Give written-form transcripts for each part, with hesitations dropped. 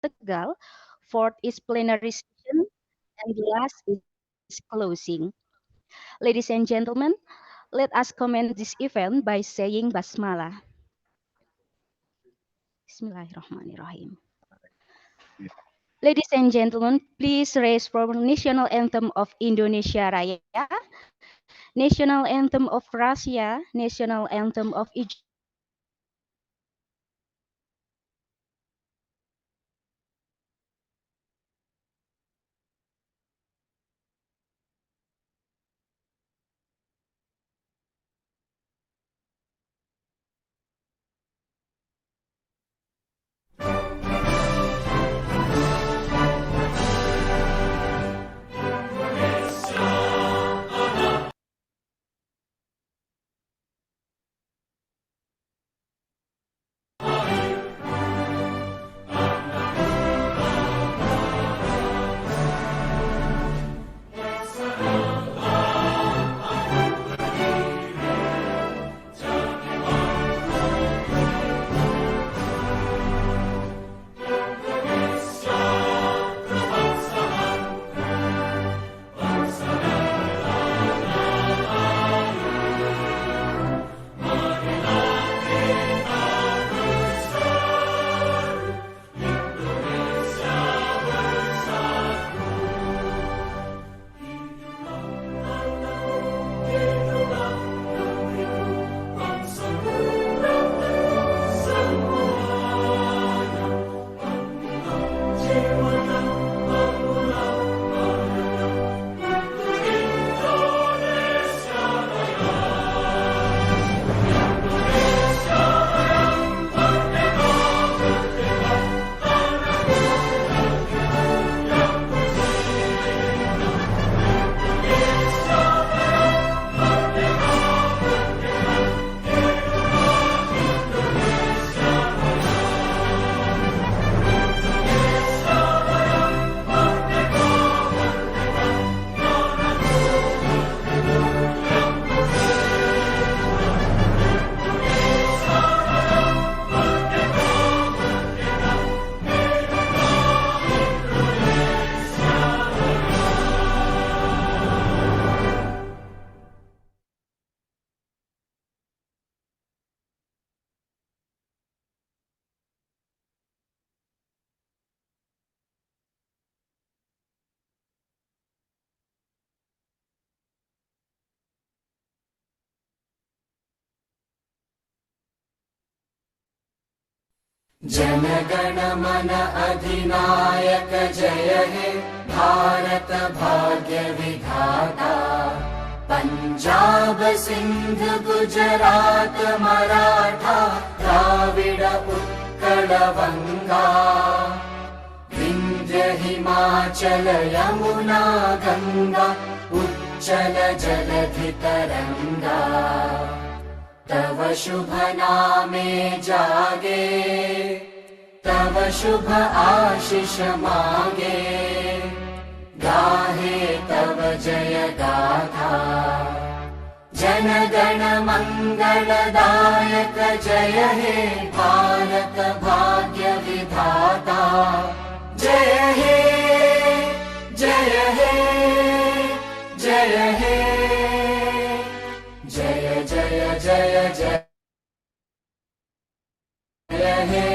Tegal. Fourth is plenary session, and the last is closing. Ladies and gentlemen, let us comment this event by saying Basmalah. Bismillahirrahmanirrahim. Ladies and gentlemen, please raise for national anthem of Indonesia Raya, national anthem of Russia, national anthem of Egypt, जनगण मन अधिनायक जय हे भारत भाग्य विधाता। पंजाब सिंध गुजरात मराठा द्राविड उत्कल बंगा, विंध्य हिमाचल यमुना गंगा उच्चल जलधि तरंगा। तव शुभ नामे जागे, तव शुभ आशीष मागे, गाहे तव जय गाथा। जन गण मंगलदायक जय हे भारत भाग्य विधाता। जय हे जय हे जय हे जय जय जय जय हे।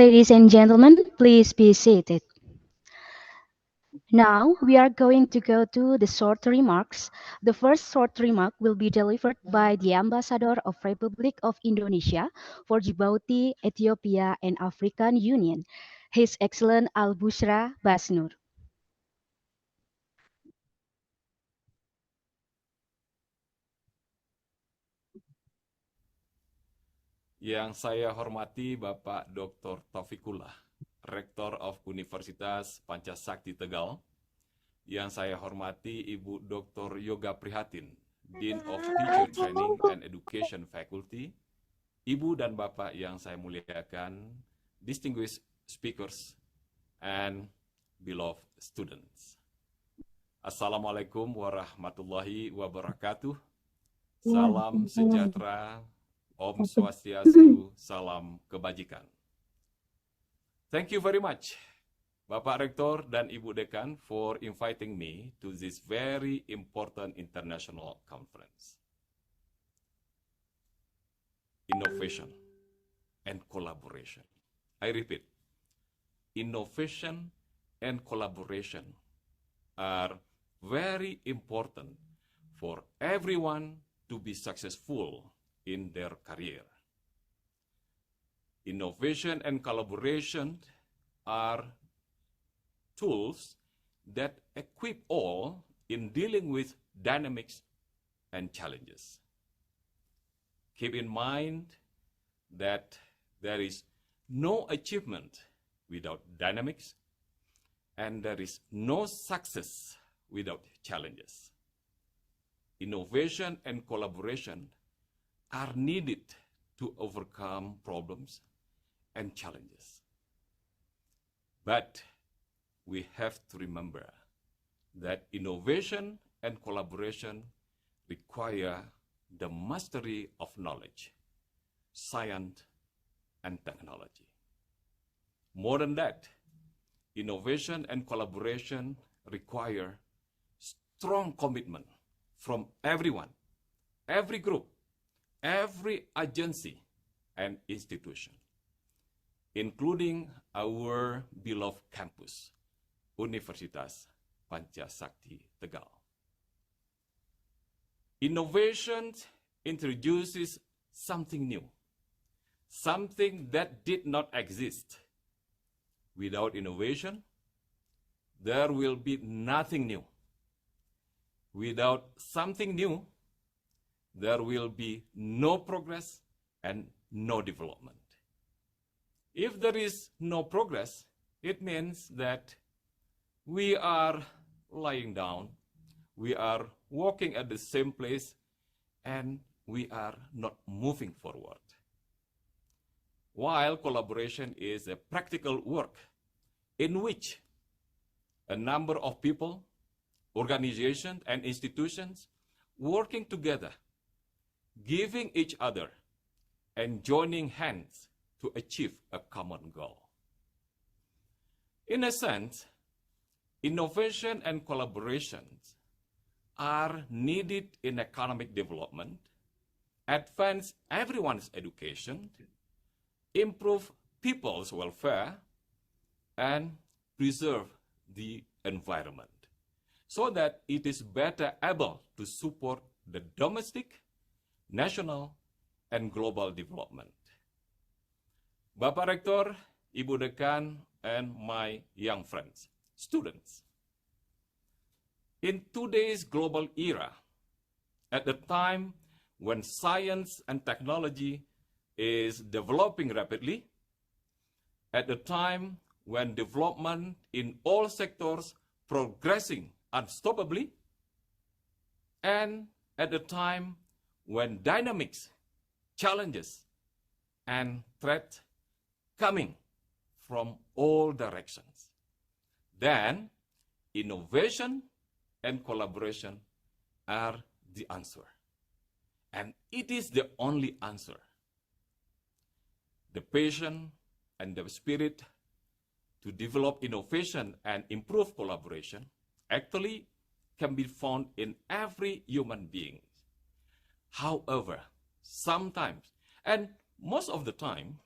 Ladies and gentlemen, please be seated. Now we are going to go to the short remarks. The first short remark will be delivered by the Ambassador of Republic of Indonesia for Djibouti, Ethiopia, and African Union, His Excellent Al Bushra Basnur. Yang saya hormati Bapak Dr. Taufikullah, Rektor of Universitas Pancasakti Tegal. Yang saya hormati Ibu Dr. Yoga Prihatin, Dean of Teacher Training and Education Faculty. Ibu dan Bapak yang saya muliakan, distinguished speakers, and beloved students. Assalamualaikum warahmatullahi wabarakatuh. Salam sejahtera. Om Swastiastu, salam kebajikan. Thank you very much, Bapak Rektor dan Ibu Dekan, for inviting me to this very important international conference. Innovation and collaboration. I repeat, innovation and collaboration are very important for everyone to be successful in their career. Innovation and collaboration are tools that equip all in dealing with dynamics and challenges. Keep in mind that there is no achievement without dynamics, and there is no success without challenges. Innovation and collaboration are needed to overcome problems and challenges. But we have to remember that innovation and collaboration require the mastery of knowledge, science, and technology. More than that, innovation and collaboration require strong commitment from everyone, every group, every agency and institution, including our beloved campus, Universitas Pancasakti Tegal. Innovation introduces something new, something that did not exist. Without innovation, there will be nothing new. Without something new, there will be no progress and no development. If there is no progress, it means that we are lying down, we are walking at the same place, and we are not moving forward. While collaboration is a practical work in which a number of people, organizations, and institutions working together, giving each other, and joining hands to achieve a common goal. In a sense, innovation and collaboration are needed in economic development, advance everyone's education, improve people's welfare, and preserve the environment, so that it is better able to support the domestic, national, and global development. Bapak Rektor, Ibu Dekan, and my young friends, students. In today's global era, at the time when science and technology is developing rapidly, at the time when development in all sectors progressing unstoppably, and at the time when dynamics, challenges, and threats coming from all directions, then innovation and collaboration are the answer. And it is the only answer. The passion and the spirit to develop innovation and improve collaboration actually can be found in every human being. However, sometimes, and most of the time,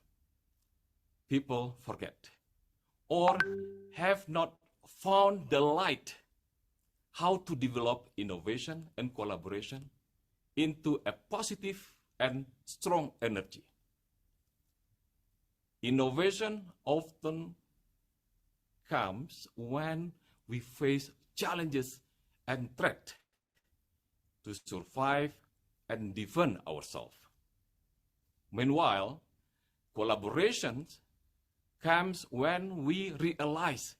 people forget or have not found the light how to develop innovation and collaboration into a positive and strong energy. Innovation often comes when we face challenges and threats to survive and defend ourselves. Meanwhile, collaboration comes when we realize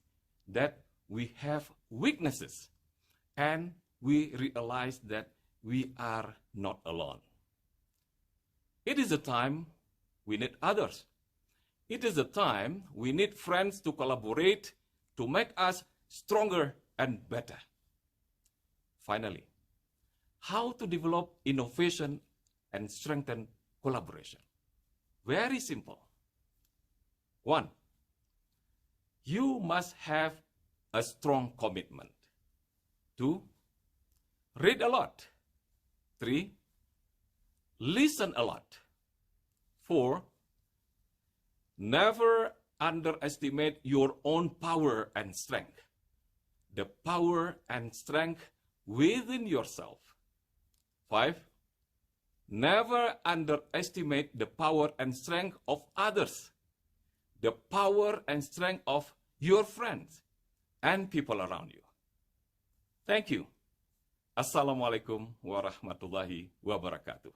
that we have weaknesses and we realize that we are not alone. It is a time we need others. It is a time we need friends to collaborate to make us stronger and better. Finally, how to develop innovation and strengthen collaboration? Very simple. 1, you must have a strong commitment. 2, read a lot. 3, listen a lot. 4, never underestimate your own power and strength. The power and strength within yourself. 5, never underestimate the power and strength of others. The power and strength of your friends and people around you. Thank you. Assalamualaikum warahmatullahi wabarakatuh.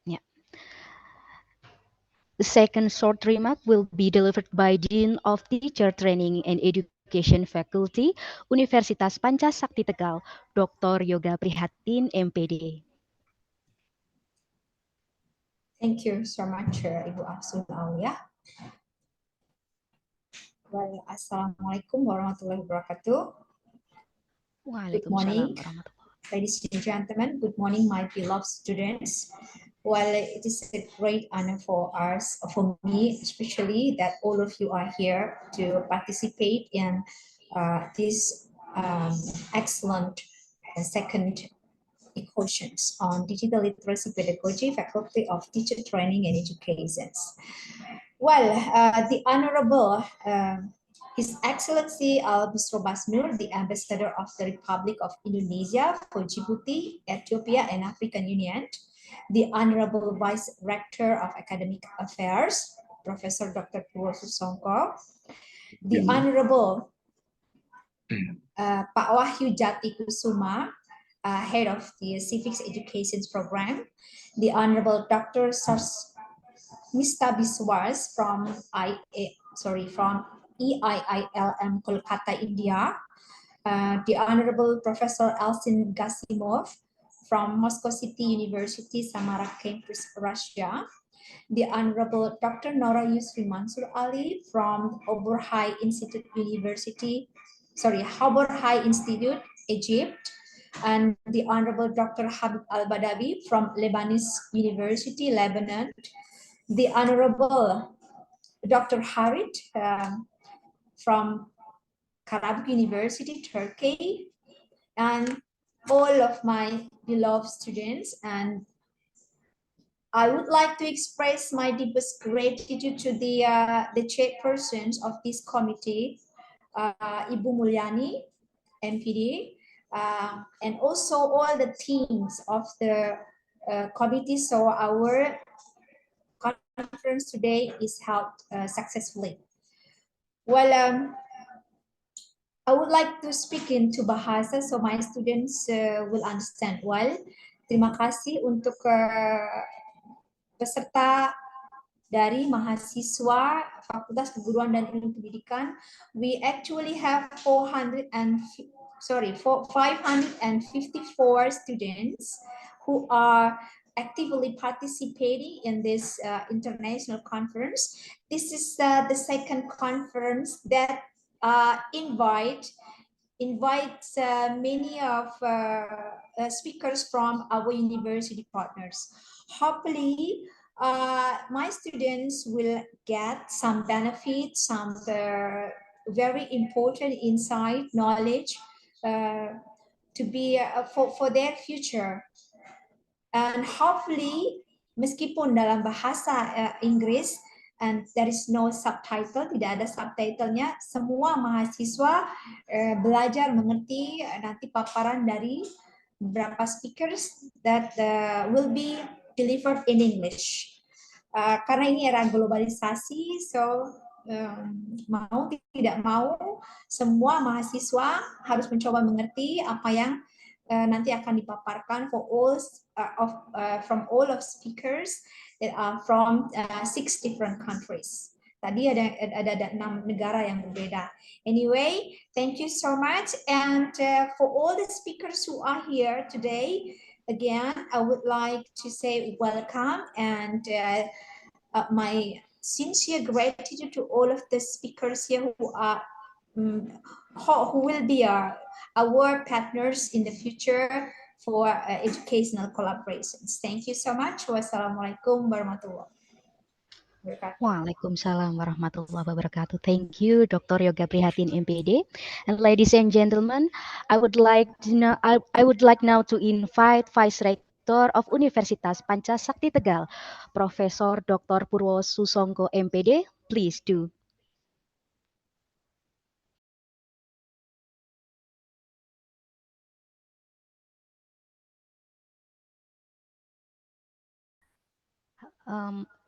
Yeah. The second short remark will be delivered by Dean of Teacher Training and Education Faculty, Universitas Pancasakti Tegal, Dr. Yoga Prihatin, MPD. Thank you so much, Ibu Afsun Aulia. Well, Assalamualaikum warahmatullahi wabarakatuh. Good Waalaikumsalam morning, warahmatullahi. ladies and gentlemen. Good morning, my beloved students. Well, it is a great honor for us, for me especially, that all of you are here to participate in this excellent second ICOTIONs on digital literacy pedagogy, faculty of teacher training and education. Well, the Honorable His Excellency Mr. Basmir, the Ambassador of the Republic of Indonesia for Djibouti, Ethiopia, and African Union, the Honorable Vice Rector of Academic Affairs, Professor Dr. Purwo Susongko, the Honorable Pak Wahyu Jati Kusuma, Head of the Civics Education Program, the Honorable Dr. Mr. Biswas from EIILM Kolkata, India, the Honorable Professor Elsin Gasimov from Moscow City University, Samara Campus, Russia, the Honorable Dr. Nora Yusri Mansur Ali from High Institute, Egypt, and the Honorable Dr. Habib Al-Badawi from Lebanese University, Lebanon, the Honorable Dr. Harit from Karabük University, Turkey, and all of my beloved students. And I would like to express my deepest gratitude to the chairpersons of this committee, Ibu Mulyani, MPD, and also all the teams of the committee. So our conference today is held successfully. Well, I would like to speak into bahasa so my students will understand. Well, terima kasih untuk peserta dari mahasiswa Fakultas Keguruan dan Ilmu Pendidikan. We actually have 554 students who are actively participating in this international conference. This is the second conference that invites many of speakers from our university partners. Hopefully, my students will get some benefits, some very important insight, knowledge to be for their future. And hopefully, meskipun dalam bahasa Inggris, and there is no subtitle, tidak ada subtitlenya, semua mahasiswa belajar mengerti nanti paparan dari beberapa speakers that will be delivered in English. Karena ini era globalisasi, so mau tidak mau, semua mahasiswa harus mencoba mengerti apa yang nanti akan dipaparkan for all from all of speakers that are from 6 different countries. Tadi ada 6 negara yang berbeda. Anyway, thank you so much, and for all the speakers who are here today, again, I would like to say welcome and my sincere gratitude to all of the speakers here who are who will be our partners in the future for educational collaborations. Thank you so much. Wassalamualaikum warahmatullahi wabarakatuh. Waalaikumsalam warahmatullahi wabarakatuh. Thank you, Dr. Yoga Prihatin, MPD. And ladies and gentlemen, I would like now to invite Vice Rector of Universitas Pancasakti Tegal, Professor Dr. Purwo Susongko, MPD. Please do.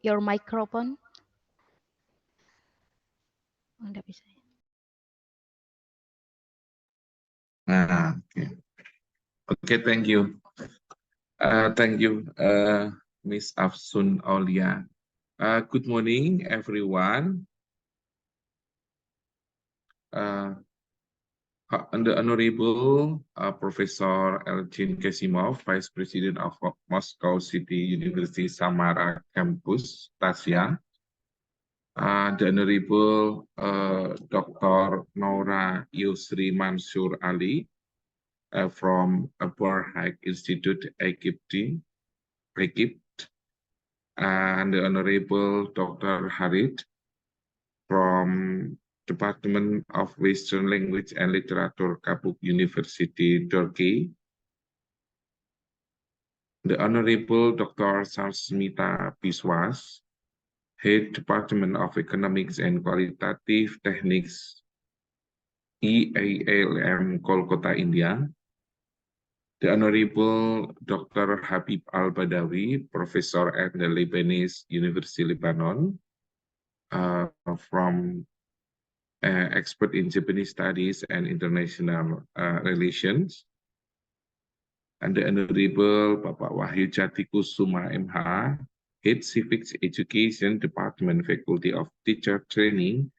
Your microphone. Nggak bisa. Okay, thank you. Thank you, Miss Afsun Aulia. Good morning, everyone. The Honorable Professor Elchin Kesimov, Vice President of Moscow City University Samara Campus, Russia. The Honorable Dr. Nora Yusri Mansur Ali from Burhaik Institute, Egypt, and the Honorable Dr. Harit from Department of Western Language and Literature, Kabuk University, Turkey. The Honorable Dr. Sarsmita Biswas, Head Department of Economics and Qualitative Techniques, EALM, Kolkata, India. The Honorable Dr. Habib Al-Badawi, Professor at the Lebanese University, Lebanon, from expert in Japanese studies and international relations. And the Honorable Bapak Wahyu Jatikusuma MH, Head Civics Education Department, Faculty of Teacher Training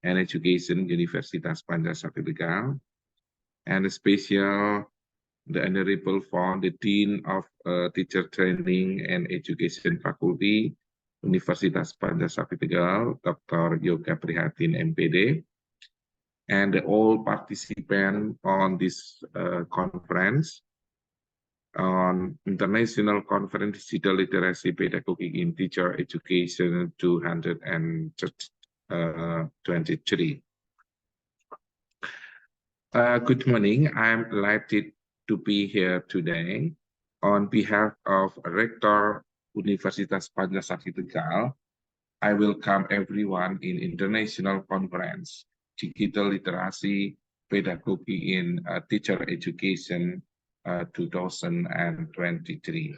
and Education, Universitas Pancasila Tegal. And special, the Honorable for the Dean of Teacher Training and Education Faculty, Universitas Pancasila Tegal, Dr. Yoga Prihatin, MPD. And all participants on this conference on International Conference Digital Literacy Pedagogy in Teacher Education 223. Good morning. I'm delighted to be here today on behalf of Rector Universitas Pancasila Tegal. I welcome everyone in International Conference Digital Literacy Pedagogy in Teacher Education 2023.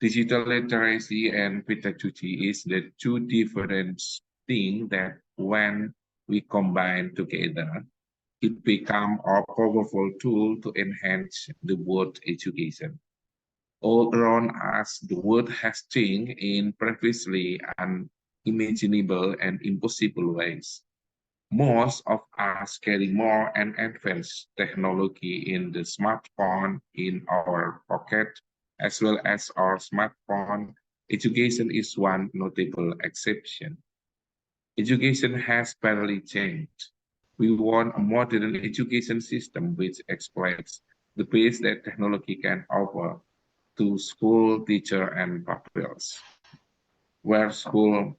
Digital literacy and pedagogy is the two different things that when we combine together, it becomes a powerful tool to enhance the world education. All around us, the world has changed in previously unimaginable and impossible ways. Most of us carry more and advanced technology in the smartphone in our pocket, as well as our smartphone. Education is one notable exception. Education has barely changed. We want a modern education system which exploits the best that technology can offer to school, teacher, and pupils, where school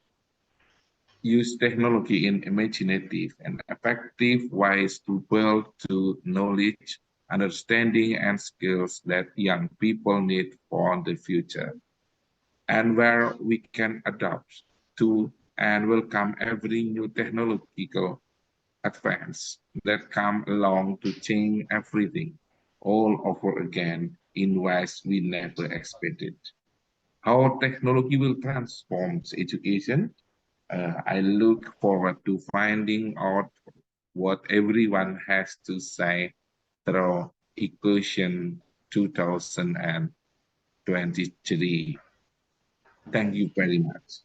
use technology in imaginative and effective ways to build to knowledge, understanding, and skills that young people need for the future, and where we can adapt to and welcome every new technological advance that come along to change everything all over again in ways we never expected. How technology will transform education? I look forward to finding out what everyone has to say through ICOTION 2023. Thank you very much.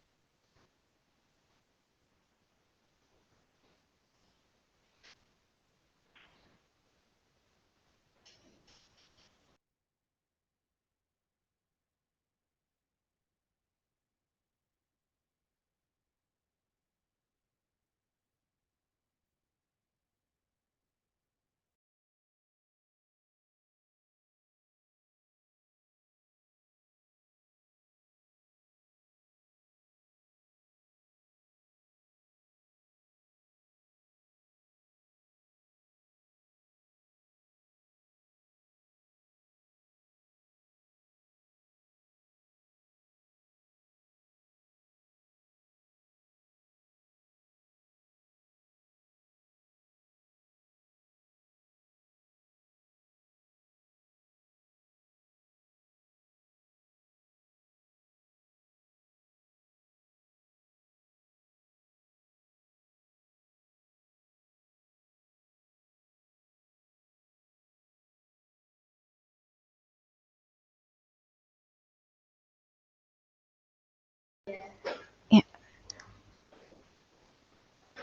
Yeah.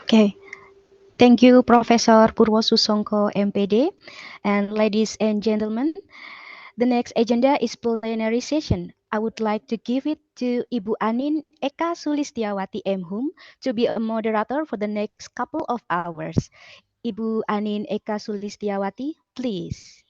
Okay. Thank you, Professor Purwosusongko, MPD. And ladies and gentlemen, the next agenda is plenary session. I would like to give it to Ibu Anin Eka Sulistiawati Mhum to be a moderator for the next couple of hours. Ibu Anin Eka Sulistiawati, please.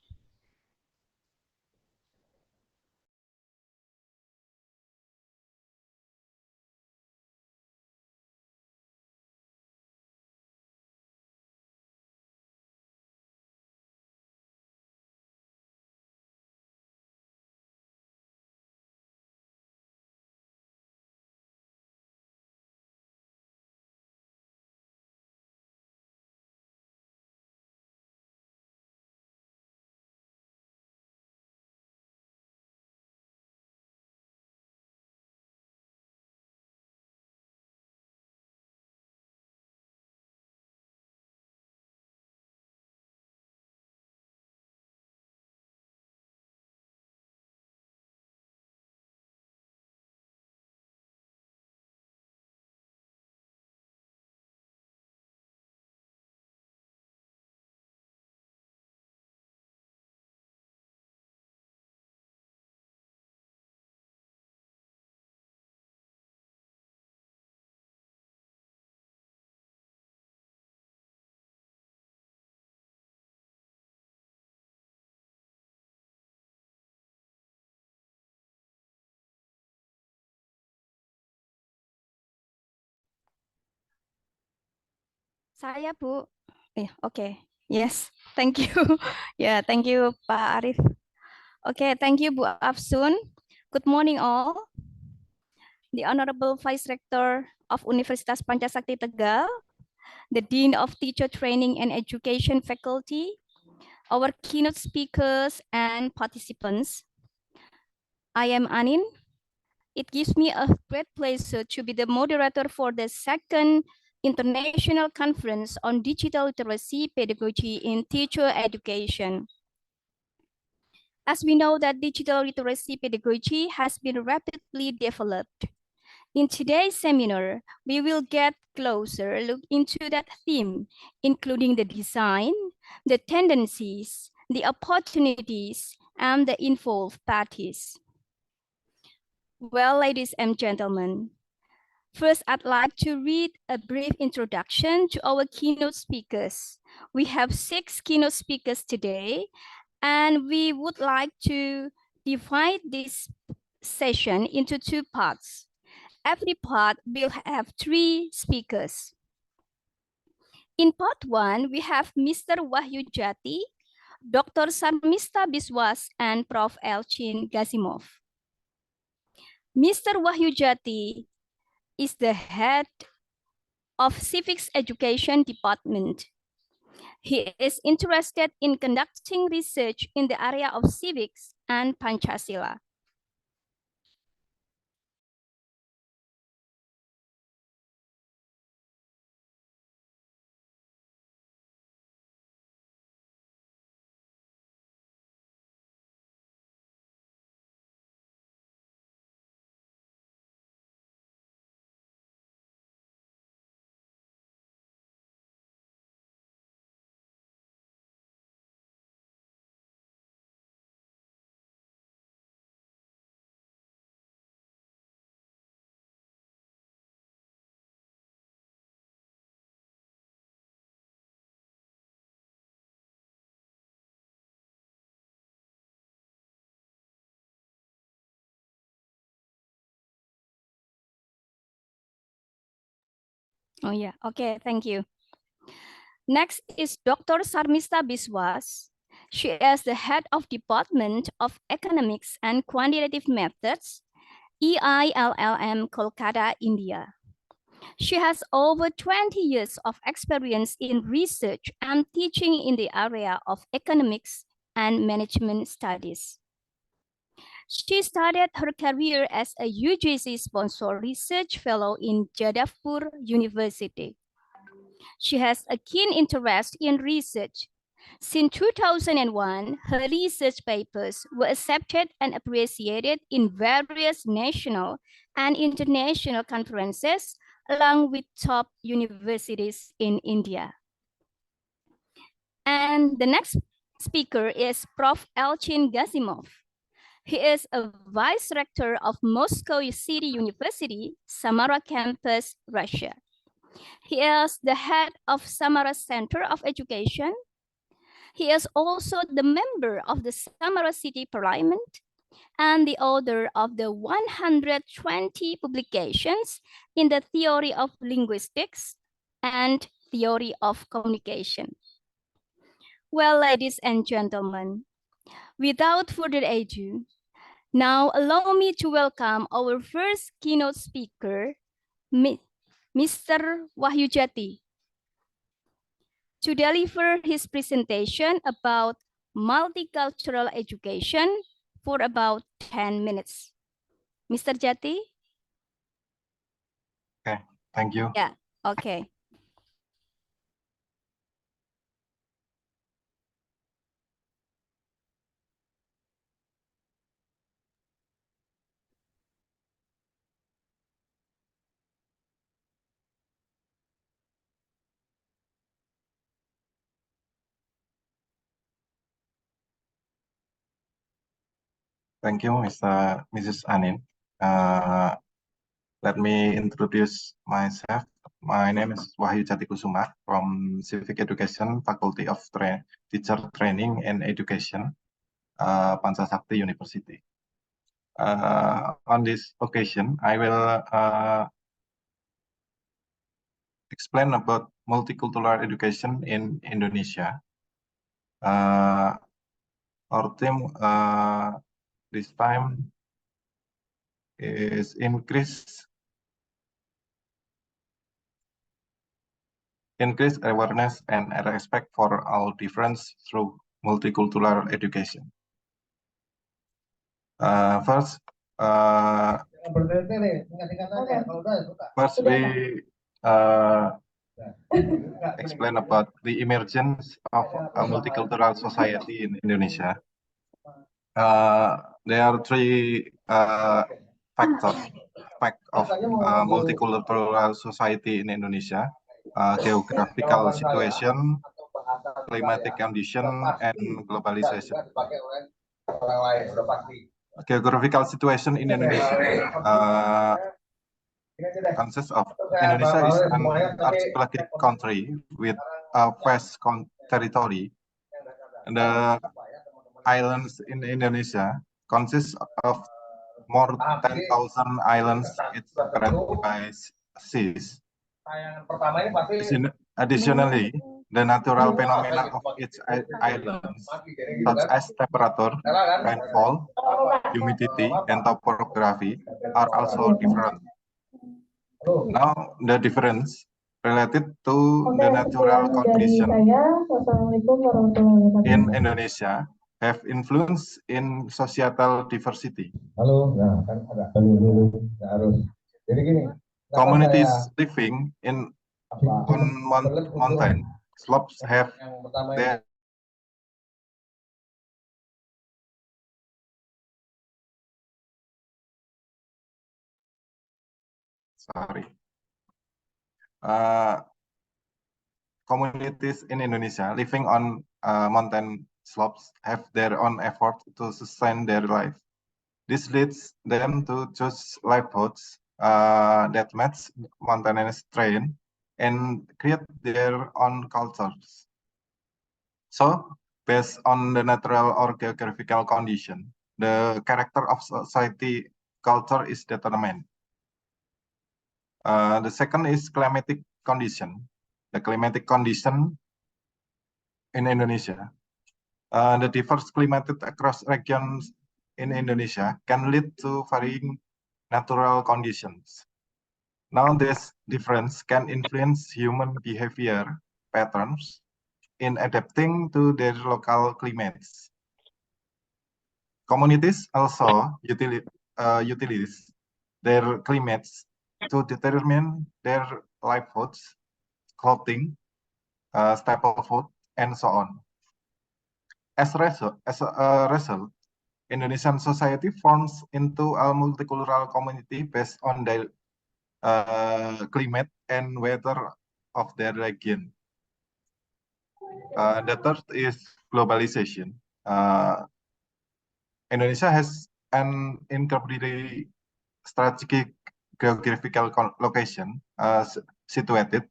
Saya, Bu. Oke. Yes, thank you. Yeah, thank you, Pak Arif. Okay, thank you, Bu Afsun. Good morning, all. The Honorable Vice Rector of Universitas Pancasakti Tegal, the Dean of Teacher Training and Education Faculty, our keynote speakers and participants. I am Anin. It gives me a great pleasure to be the moderator for the second International Conference on Digital Literacy Pedagogy in Teacher Education. As we know that digital literacy pedagogy has been rapidly developed. In today's seminar, we will get closer look into that theme, including the design, the tendencies, the opportunities, and the involved parties. Well, ladies and gentlemen, first, I'd like to read a brief introduction to our keynote speakers. We have 6 keynote speakers today, and we would like to divide this session into 2 parts. Every part will have 3 speakers. In part 1, we have Mr. Wahyu Jati, Dr. Sarmista Biswas, and Prof. Elchin Gazimov. Mr. Wahyu Jati is the head of Civics Education Department. He is interested in conducting research in the area of civics and Pancasila. Oh yeah, okay, thank you. Next is Dr. Sarmista Biswas. She is the head of Department of Economics and Quantitative Methods, EILLM, Kolkata, India. She has over 20 years of experience in research and teaching in the area of economics and management studies. She started her career as a UGC-sponsored research fellow in Jadavpur University. She has a keen interest in research. Since 2001, her research papers were accepted and appreciated in various national and international conferences, along with top universities in India. And the next speaker is Prof. Elchin Gazimov. He is a vice rector of Moscow City University, Samara campus, Russia. He is the head of Samara Center of Education. He is also the member of the Samara City Parliament and the author of the 120 publications in the theory of linguistics and theory of communication. Well, ladies and gentlemen, without further ado, now allow me to welcome our first keynote speaker, Mr. Wahyu Jati, to deliver his presentation about multicultural education for about 10 minutes. Mr. Jati? Okay, thank you. Yeah, okay. Thank you, Mrs. Anin. Let me introduce myself. My name is Wahyu Jati Kusuma from Civic Education Faculty of Teacher Training and Education, Pancasakti University. On this occasion, I will explain about multicultural education in Indonesia. Our theme this time is increase awareness and respect for all difference through multicultural education. First, we explain about the emergence of a multicultural society in Indonesia. There are three factors of multicultural society in Indonesia: geographical situation, climatic condition, and globalization. Geographical situation in Indonesia consists of Indonesia is an archipelagic country with a vast territory. The islands in Indonesia consist of more than 10,000 islands, each separated by seas. Additionally, the natural phenomena of its islands, such as temperature, rainfall, humidity, and topography, are also different. Now, the difference related to the natural condition in Indonesia have influence in societal diversity. Communities living on mountain slopes have their communities in Indonesia living on mountain slopes have their own effort to sustain their life. This leads them to choose livelihoods that match mountainous terrain and create their own cultures. So, based on the natural or geographical condition, the character of society culture is determined. The second is climatic condition. The climatic condition in Indonesia. The diverse climate across regions in Indonesia can lead to varying natural conditions. Now, this difference can influence human behavior patterns in adapting to their local climates. Communities also utilize their climates to determine their livelihoods, clothing, staple food, and so on. As a result, Indonesian society forms into a multicultural community based on their climate and weather of their region. The third is globalization. Indonesia has an incredibly strategic geographical location situated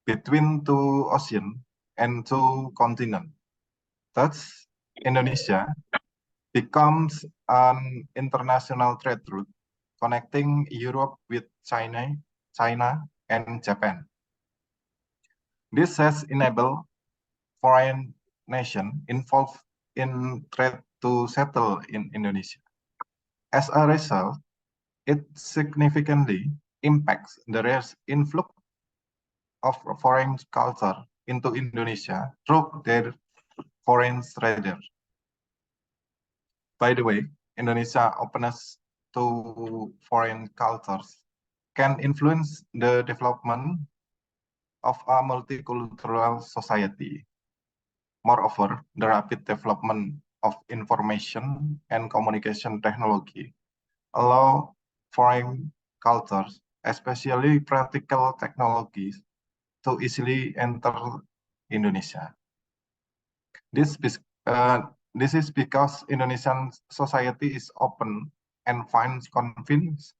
between two oceans and two continents. Thus, Indonesia becomes an international trade route connecting Europe with China and Japan. This has enabled foreign nations involved in trade to settle in Indonesia. As a result, it significantly impacts the influx of foreign culture into Indonesia through their foreign traders. By the way, Indonesia openness to foreign cultures can influence the development of a multicultural society. Moreover, the rapid development of information and communication technology allow foreign cultures, especially practical technologies, to easily enter Indonesia. This is because Indonesian society is open and finds convenience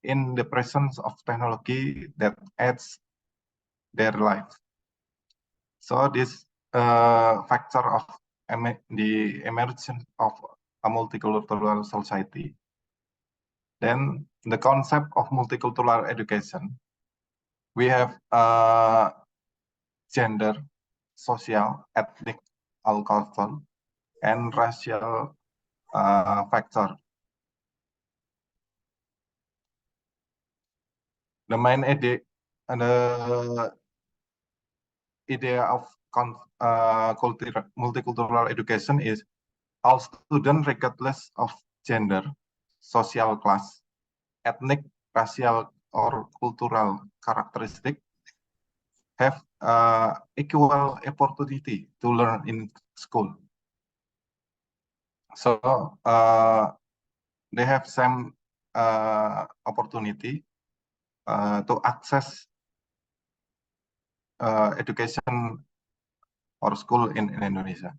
in the presence of technology that adds their life. So this factor of the emergence of a multicultural society. Then the concept of multicultural education. We have gender, social, ethnic, cultural, and racial factor. The main idea of multicultural education is all students, regardless of gender, social class, ethnic, racial, or cultural characteristic, have equal opportunity to learn in school. So they have same opportunity to access education or school in Indonesia.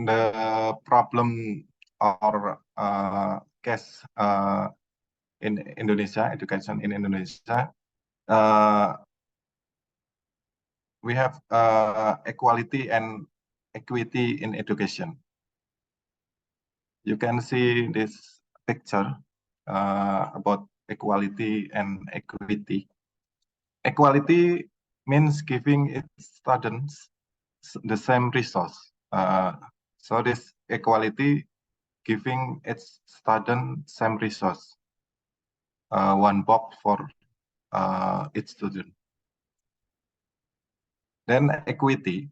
The problem or case in Indonesia, education in Indonesia, we have equality and equity in education. You can see this picture about equality and equity. Equality means giving its students the same resource. So this equality giving its student same resource, one box for each student. Then equity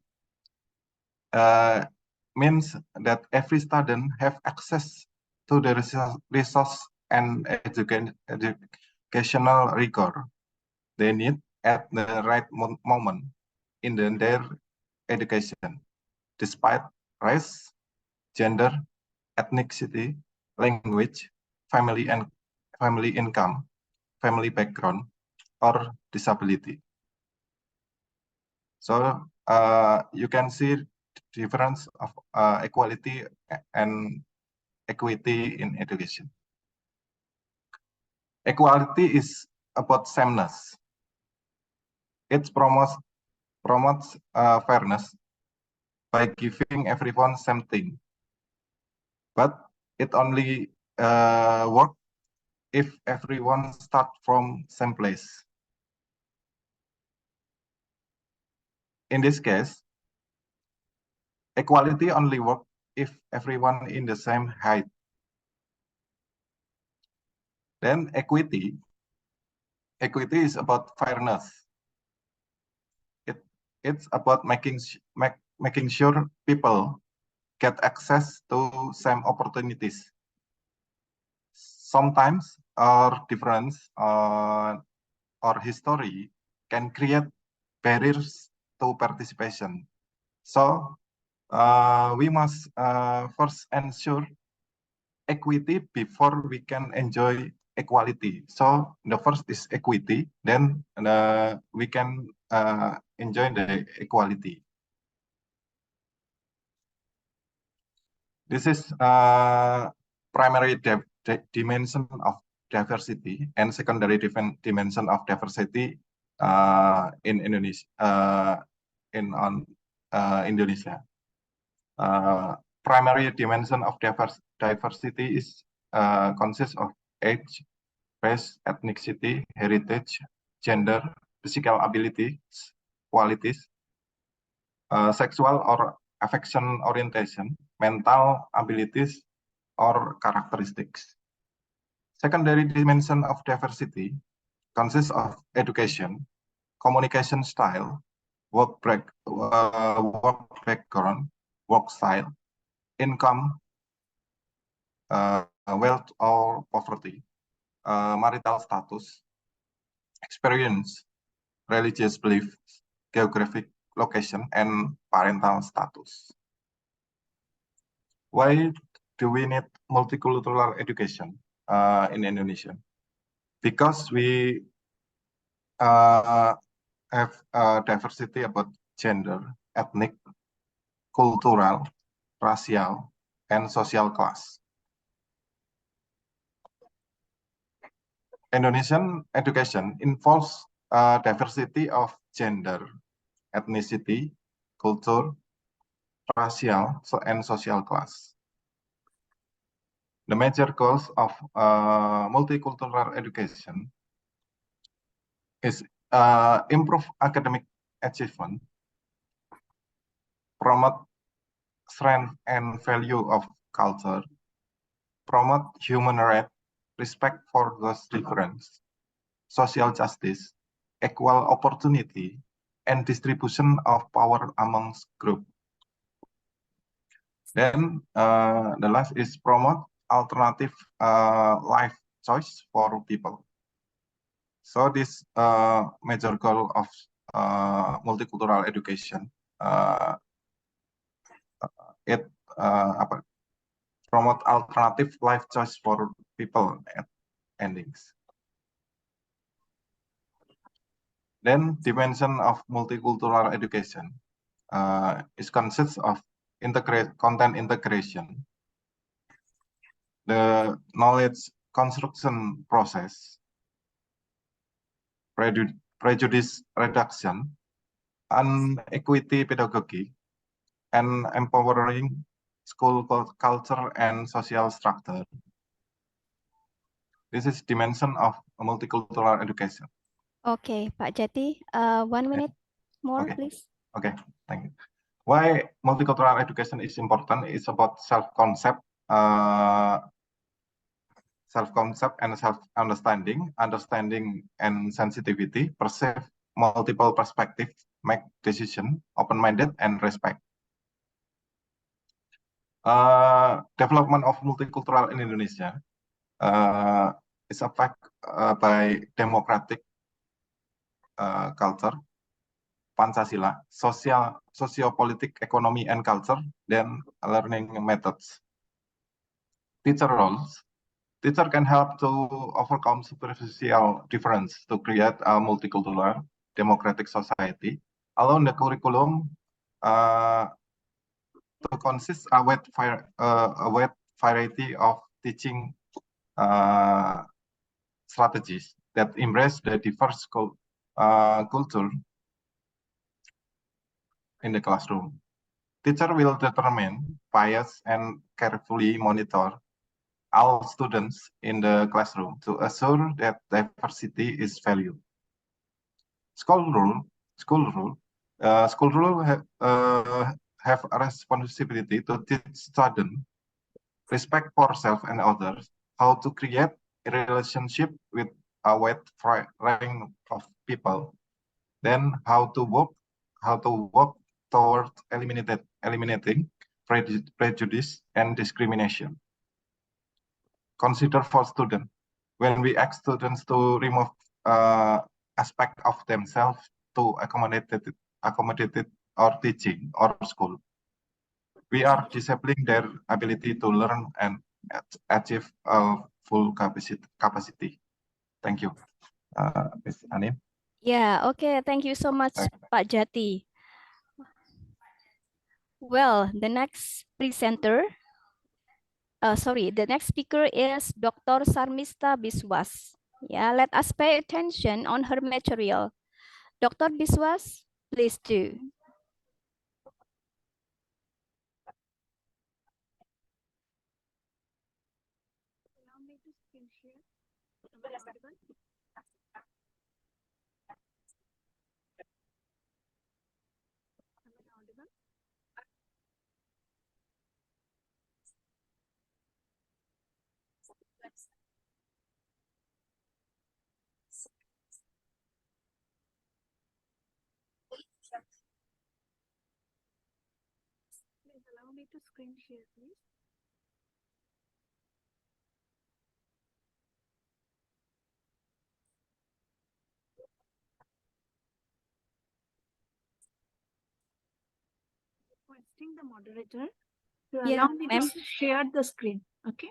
means that every student have access to the resource and educational rigor they need at the right moment in their education, despite race, gender, ethnicity, language, family income, family background, or disability. So you can see difference of equality and equity in education. Equality is about sameness. It promotes fairness by giving everyone something. But it only works if everyone starts from same place. In this case, equality only works if everyone in the same height. Then equity is about fairness. It's about making sure people get access to same opportunities. Sometimes our difference or history can create barriers to participation. So we must first ensure equity before we can enjoy equality. So the first is equity, then we can enjoy the equality. This is primary dimension of diversity and secondary dimension of diversity in Indonesia. Indonesia. Primary dimension of diversity is consists of age, race, ethnicity, heritage, gender, physical abilities, qualities, sexual or affection orientation, mental abilities, or characteristics. Secondary dimension of diversity consists of education, communication style, work background, work style, income, wealth or poverty, marital status, experience, religious beliefs, geographic location, and parental status. Why do we need multicultural education in Indonesia? Because we have diversity about gender, ethnic, cultural, racial, and social class. Indonesian education involves diversity of gender, ethnicity, culture, racial, and social class. The major goals of multicultural education is improve academic achievement, promote strength and value of culture, promote human rights, respect for those difference, social justice, equal opportunity, and distribution of power amongst groups. Then the last is promote alternative life choice for people. So this major goal of multicultural education, it promote alternative life choice for people at endings. Then dimension of multicultural education is consists of content integration, the knowledge construction process, prejudice reduction, equity pedagogy, and empowering school culture and social structure. This is dimension of multicultural education. Okay, Pak Jati, 1 minute more, Okay. please. Okay, thank you. Why multicultural education is important is about self-concept and self-understanding, understanding and sensitivity, perceive multiple perspectives, make decision, open-minded, and respect. Development of multicultural in Indonesia is affected by democratic culture, Pancasila, socio-politic, economy, and culture, then learning methods. Teacher roles. Teacher can help to overcome superficial difference to create a multicultural democratic society. Along the curriculum to consist a wide variety of teaching strategies that embrace the diverse culture in the classroom. Teacher will determine bias and carefully monitor all students in the classroom to assure that diversity is valued. School rule have a responsibility to teach students respect for self and others, how to create a relationship with a wide range of people, then how to work towards eliminating prejudice and discrimination. Consider for students. When we ask students to remove aspect of themselves to accommodate or teaching or school, we are disabling their ability to learn and achieve full capacity. Thank you, Ms. Anim. Yeah, okay. Thank you so much, Pak Jati. Well, the next presenter Sorry, the next speaker is Dr. Sarmista Biswas. Yeah, let us pay attention on her material. Dr. Biswas, please do. Please allow me to screen share, please. Requesting the moderator to allow me to share the screen. Okay.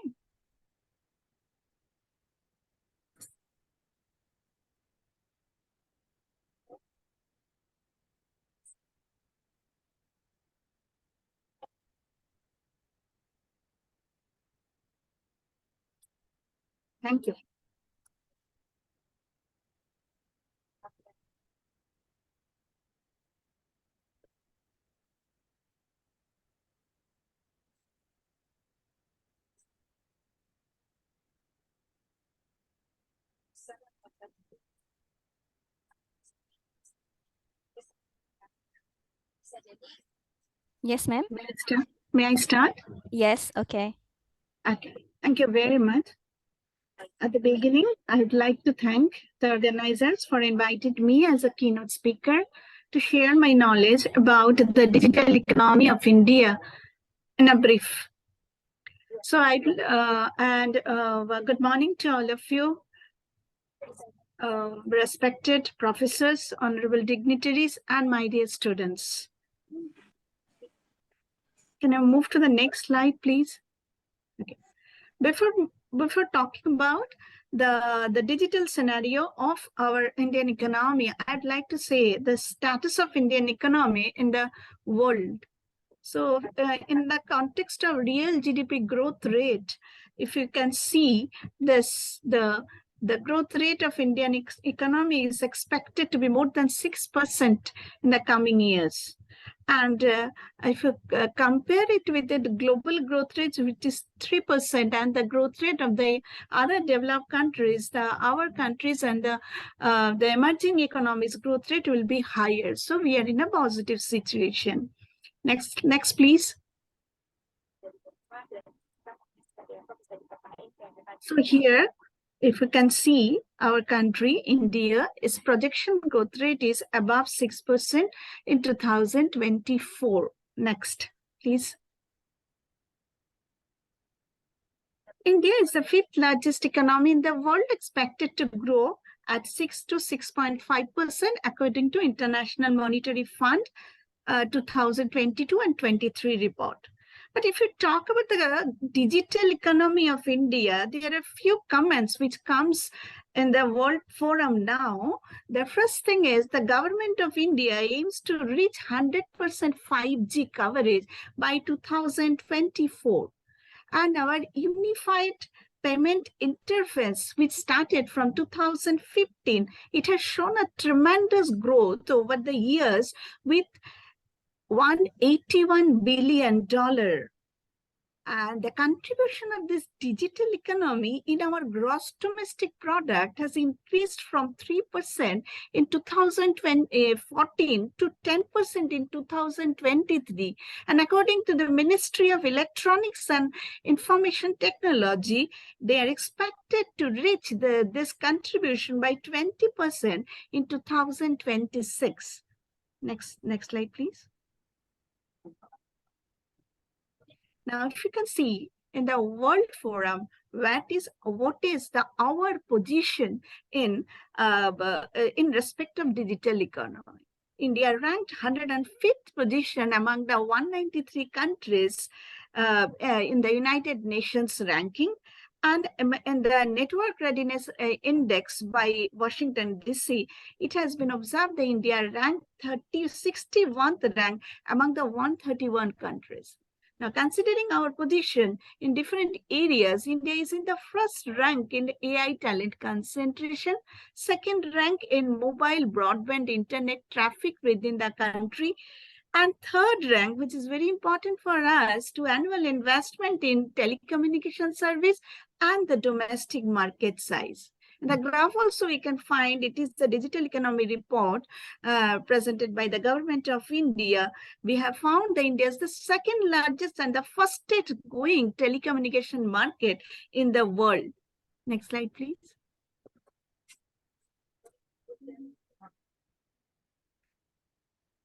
Thank you. Yes, ma'am. May I start? Yes, okay. Okay, thank you very much. At the beginning, I would like to thank the organizers for inviting me as a keynote speaker to share my knowledge about the digital economy of India in a brief. So good morning to all of you, respected professors, honorable dignitaries, and my dear students. Can I move to the next slide, please? Okay. Before talking about the digital scenario of our Indian economy, I'd like to say the status of Indian economy in the world. So in the context of real GDP growth rate, if you can see this, the growth rate of Indian economy is expected to be more than 6% in the coming years. And if you compare it with the global growth rate, which is 3%, and the growth rate of the other developed countries, our countries and the emerging economies growth rate will be higher. So we are in a positive situation. Next, please. So here, if you can see, our country, India, its projection growth rate is above 6% in 2024. Next, please. India is the 5th largest economy in the world, expected to grow at 6 to 6.5% according to International Monetary Fund 2022 and 23 report. But if you talk about the digital economy of India, there are a few comments which comes in the World Forum now. The first thing is the government of India aims to reach 100% 5G coverage by 2024. And our unified payment interface, which started from 2015, it has shown a tremendous growth over the years with $181 billion. And the contribution of this digital economy in our gross domestic product has increased from 3% in 2014 to 10% in 2023. And according to the Ministry of Electronics and Information Technology, they are expected to reach this contribution by 20% in 2026. Next slide, please. Now, if you can see in the World Forum, what is our position in respect of digital economy? India ranked 105th position among the 193 countries in the United Nations ranking, and in the Network Readiness Index by Washington, D.C., it has been observed that India ranked 61st rank among the 131 countries. Now, considering our position in different areas, India is in the first rank in AI talent concentration, second rank in mobile broadband internet traffic within the country, and third rank, which is very important for us, to annual investment in telecommunication service and the domestic market size. In the graph also we can find it is the digital economy report presented by the government of India. We have found that India is the second largest and the fastest growing telecommunication market in the world. Next slide, please.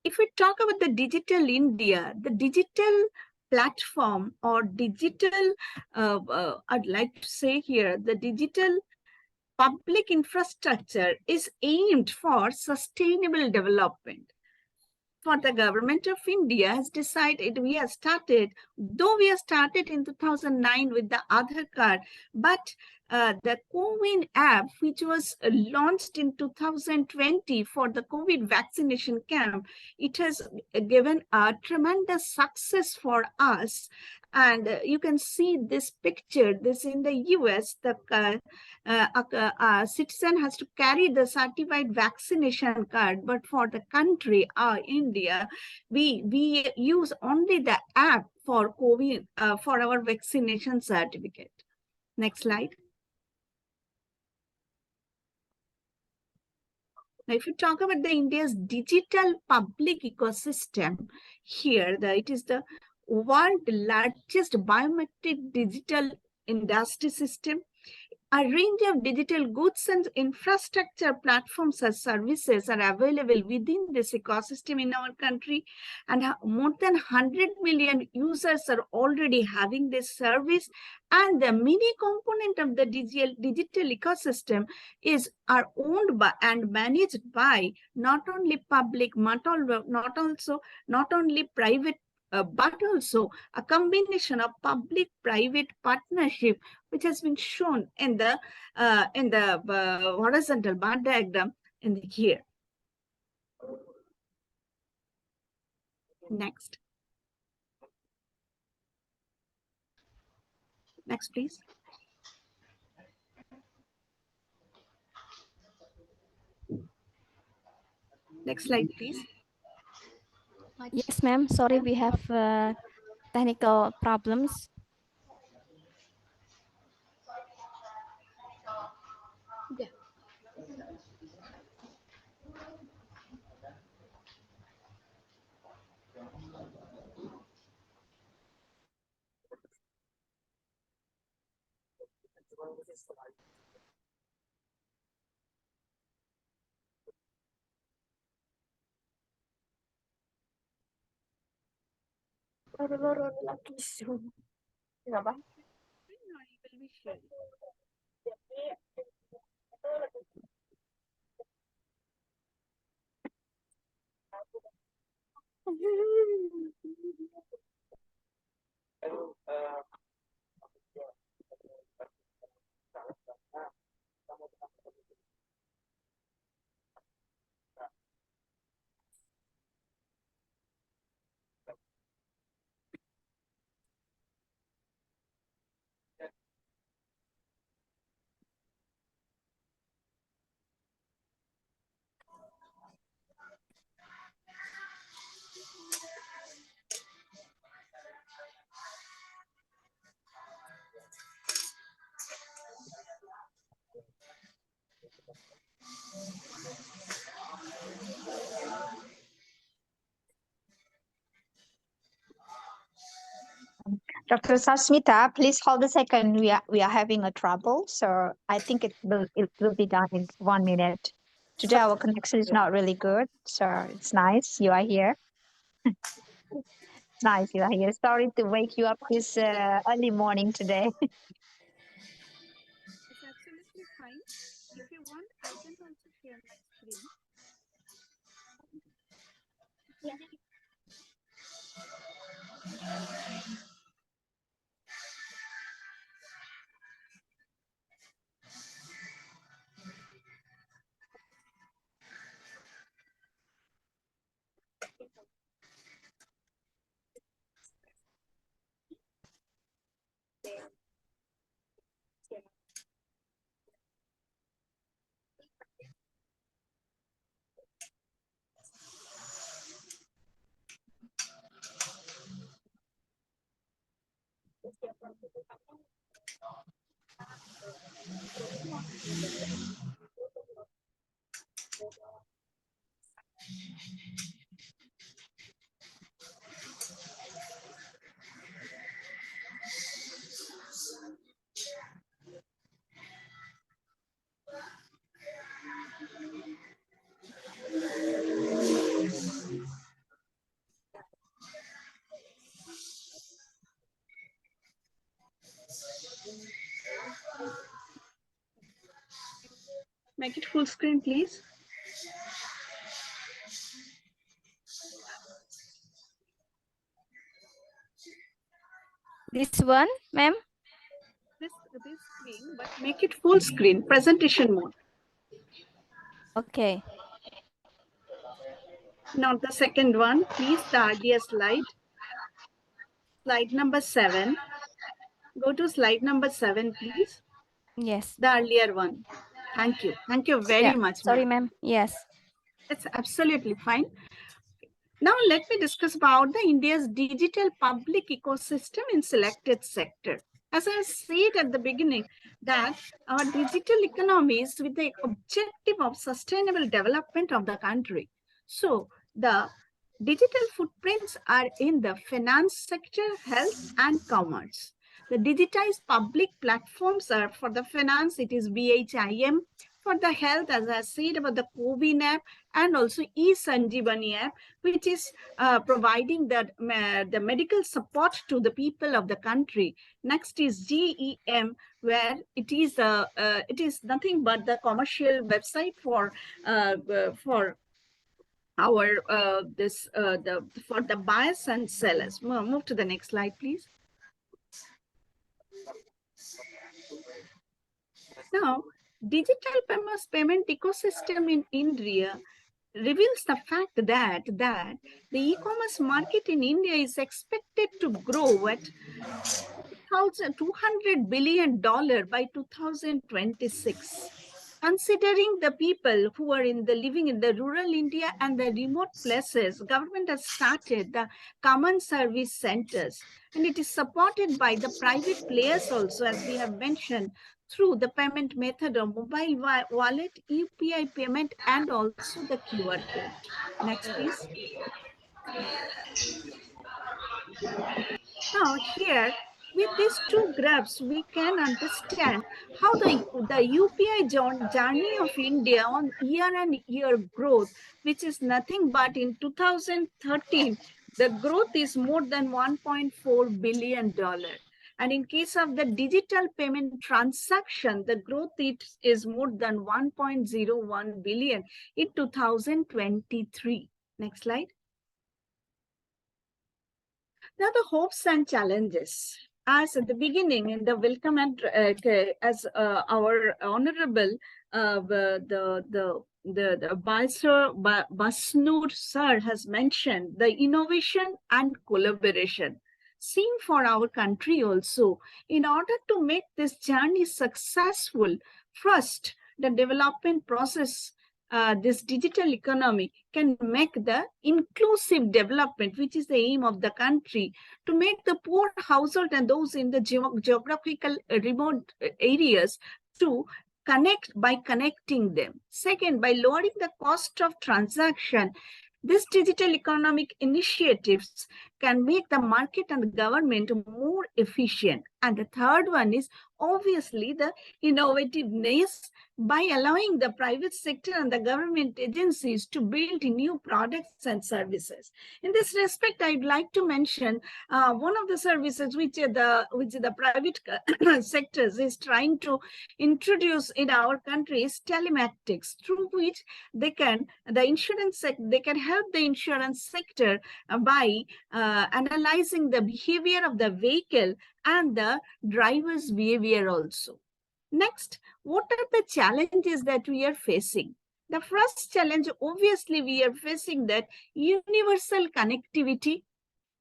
If we talk about the digital India, the digital platform or digital, I'd like to say here, the digital public infrastructure is aimed for sustainable development. For the government of India has decided, we have started, though we have started in 2009 with the Aadhaar card, but the COVID app, which was launched in 2020 for the COVID vaccination camp, it has given a tremendous success for us. And you can see this picture, this in the US, the citizen has to carry the certified vaccination card, but for the country, India, we use only the app for COVID, for our vaccination certificate. Next slide. Now, if you talk about the India's digital public ecosystem, here it is the world's largest biometric digital industry system. A range of digital goods and infrastructure platforms and services are available within this ecosystem in our country, and more than 100 million users are already having this service. And the many component of the digital ecosystem are owned by and managed by not only public, not only private, but also a combination of public-private partnership, which has been shown in the horizontal bar diagram in here. Next. Next, please. Next slide, please. Yes, ma'am. Sorry, we have technical problems. Yeah. Dr. Sasmita, please hold a second. We are having a trouble, so I think it will be done in 1 minute. Today our connection is not really good, so it's nice you are here. It's nice you are here. Sorry to wake you up this early morning today. It's absolutely fine. If you want, I can also share my screen. Yeah. Make it full screen, please. This one, ma'am? This screen, but make it full screen, presentation mode. Okay. Not the second one, please, the earlier slide. Slide number 7. Go to slide number 7, please. Yes. The earlier one. Thank you. Thank you very much, Sorry, ma'am. ma'am. Yes. It's absolutely fine. Now let me discuss about the India's digital public ecosystem in selected sector. As I said at the beginning, that our digital economy is with the objective of sustainable development of the country. So the digital footprints are in the finance sector, health, and commerce. The digitized public platforms are for the finance, it is BHIM. For the health, as I said about the COVID app, and also e-Sanjeevani app, which is providing the medical support to the people of the country. Next is GEM, where it is nothing but the commercial website for our for the buyers and sellers. Move to the next slide, please. Now, digital payment ecosystem in India reveals the fact that the e-commerce market in India is expected to grow at $200 billion by 2026. Considering the people who are living in the rural India and the remote places, government has started the common service centers, and it is supported by the private players also, as we have mentioned, through the payment method of mobile wallet, UPI payment, and also the QR code. Next, please. Now here, with these two graphs, we can understand how the UPI journey of India on year-on-year growth, which is nothing but in 2013, the growth is more than $1.4 billion. And in case of the digital payment transaction, the growth is more than 1.01 billion in 2023. Next slide. Now the hopes and challenges. As at the beginning in the welcome and as our honorable the Basnoor sir has mentioned, the innovation and collaboration. Same for our country also. In order to make this journey successful, first the development process. This digital economy can make the inclusive development, which is the aim of the country, to make the poor household and those in the geographical remote areas to connect by connecting them. Second, by lowering the cost of transaction, these digital economic initiatives can make the market and the government more efficient. And the third one is obviously the innovativeness by allowing the private sector and the government agencies to build new products and services. In this respect, I'd like to mention one of the services which the private sectors is trying to introduce in our country is telematics, through which they can help the insurance sector by analyzing the behavior of the vehicle and the driver's behavior also. Next, what are the challenges that we are facing? The first challenge, obviously, we are facing that universal connectivity.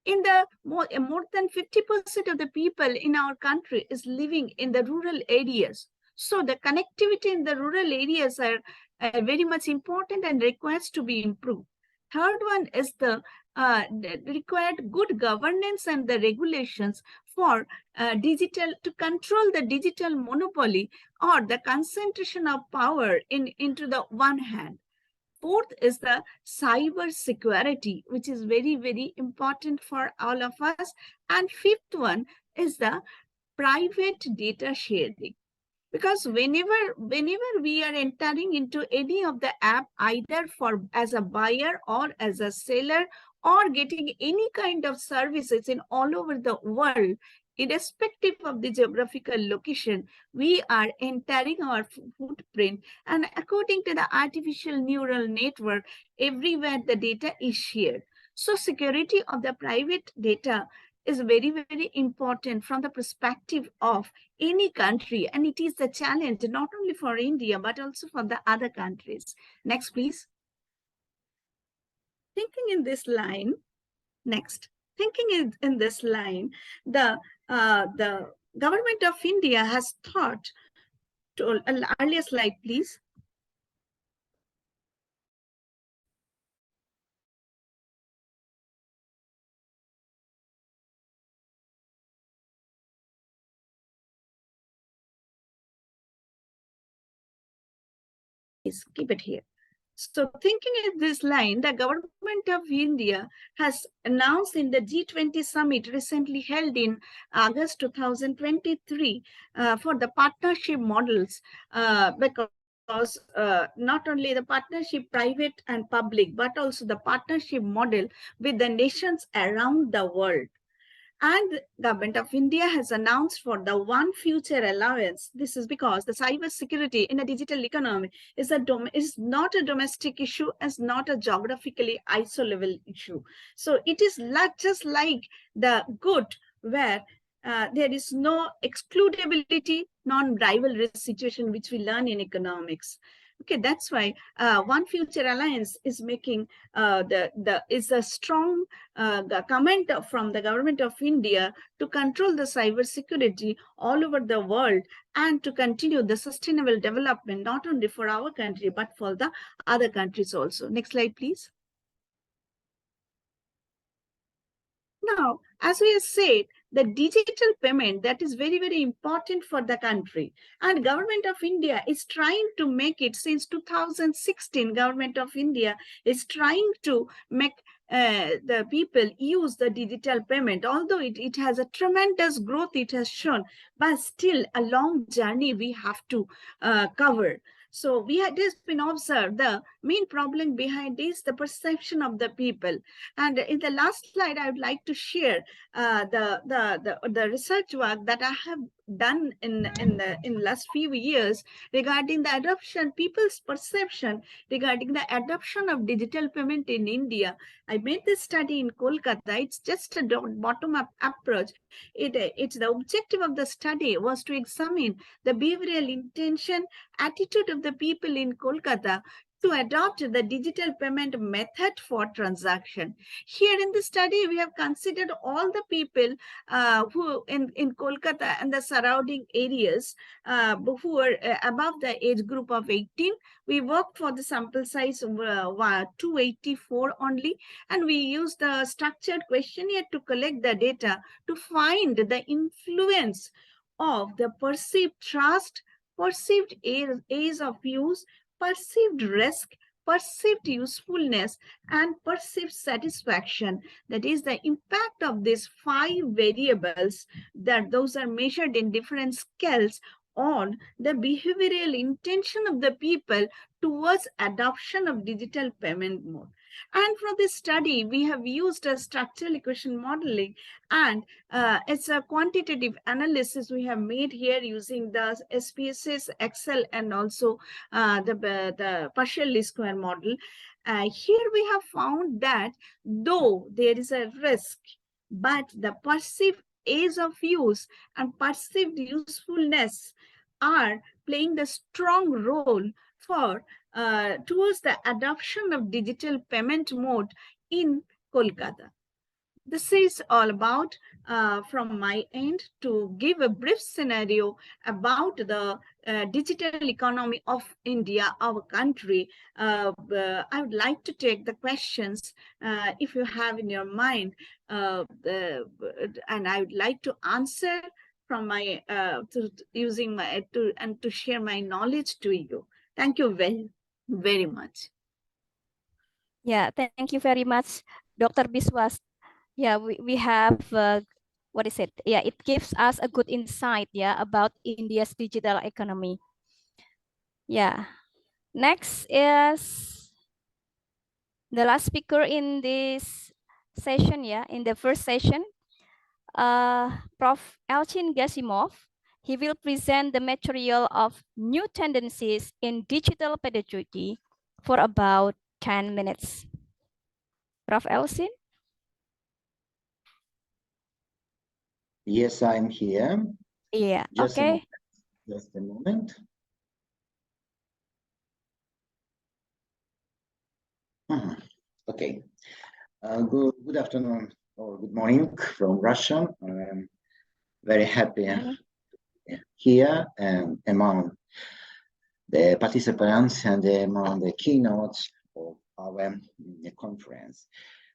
In the more than 50% of the people in our country is living in the rural areas. So the connectivity in the rural areas are very much important and requires to be improved. Third one is the required good governance and the regulations for digital, to control the digital monopoly or the concentration of power into the one hand. Fourth is the cyber security, which is very, very important for all of us. And fifth one is the private data sharing. Because whenever we are entering into any of the app, either for as a buyer or as a seller, or getting any kind of services in all over the world, irrespective of the geographical location, we are entering our footprint. And according to the artificial neural network, everywhere the data is shared. So security of the private data is very, very important from the perspective of any country, and it is a challenge not only for India but also for the other countries. Next, please. Thinking in this line, next. Thinking in this line, the government of India has thought to earlier slide, please. Please keep it here. So thinking in this line, the government of India has announced in the G20 summit recently held in August 2023 for the partnership models, because not only the partnership private and public, but also the partnership model with the nations around the world. And the government of India has announced for the One Future Alliance. This is because the cyber security in a digital economy is not a domestic issue, is not a geographically isolated issue. So it is not just like the good where there is no excludability, non-rivalry situation, which we learn in economics. Okay, that's why One Future Alliance is making is a strong comment from the government of India to control the cyber security all over the world and to continue the sustainable development, not only for our country, but for the other countries also. Next slide, please. Now, as we have said, the digital payment, that is very, very important for the country. And government of India is trying to make it since 2016. Government of India is trying to make the people use the digital payment. Although it has a tremendous growth, it has shown, but still a long journey we have to cover. So it has been observed the main problem behind is the perception of the people. And in the last slide, I would like to share the research work that I have done in last few years regarding the adoption, people's perception regarding the adoption of digital payment in India. I made this study in Kolkata. It's just a bottom-up approach. It's the objective of the study was to examine the behavioral intention, attitude of the people in Kolkata to adopt the digital payment method for transaction. Here in the study, we have considered all the people who in Kolkata and the surrounding areas who were above the age group of 18. We worked for the sample size of 284 only, and we used the structured questionnaire to collect the data to find the influence of the perceived trust, perceived ease of use, perceived risk, perceived usefulness, and perceived satisfaction. That is the impact of these 5 variables, that those are measured in different scales on the behavioral intention of the people towards adoption of digital payment mode. And for this study, we have used a structural equation modeling, and it's a quantitative analysis we have made here using the SPSS, Excel, and also the partial least square model. Here we have found that though there is a risk, but the perceived ease of use and perceived usefulness are playing the strong role for towards the adoption of digital payment mode in Kolkata. This is all about from my end to give a brief scenario about the digital economy of India, our country. I would like to take the questions if you have in your mind, and I would like to answer from my using my to share my knowledge to you. Thank you very much. Yeah, thank you very much, Dr. Biswas. Yeah, we have what is it? Yeah, it gives us a good insight, yeah, about India's digital economy. Yeah. Next is the last speaker in this session, yeah, in the first session, Prof. Elchin Gasimov. He will present the material of new tendencies in digital pedagogy for about 10 minutes. Prof. Elchin? Yes, I'm here. Yeah, Just okay. a moment. Just a moment. Okay. Good afternoon or good morning from Russia. I'm very happy here and among the participants and among the keynotes of our conference.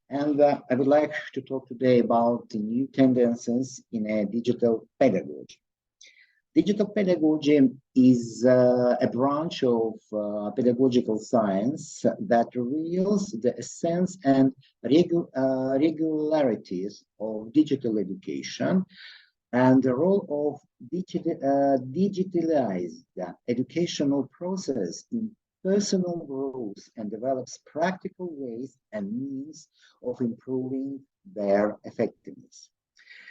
And I would like to talk today about the new tendencies in a digital pedagogy. Digital pedagogy is a branch of pedagogical science that reveals the essence and regularities of digital education and the role of digitalized educational process in personal growth, and develops practical ways and means of improving their effectiveness.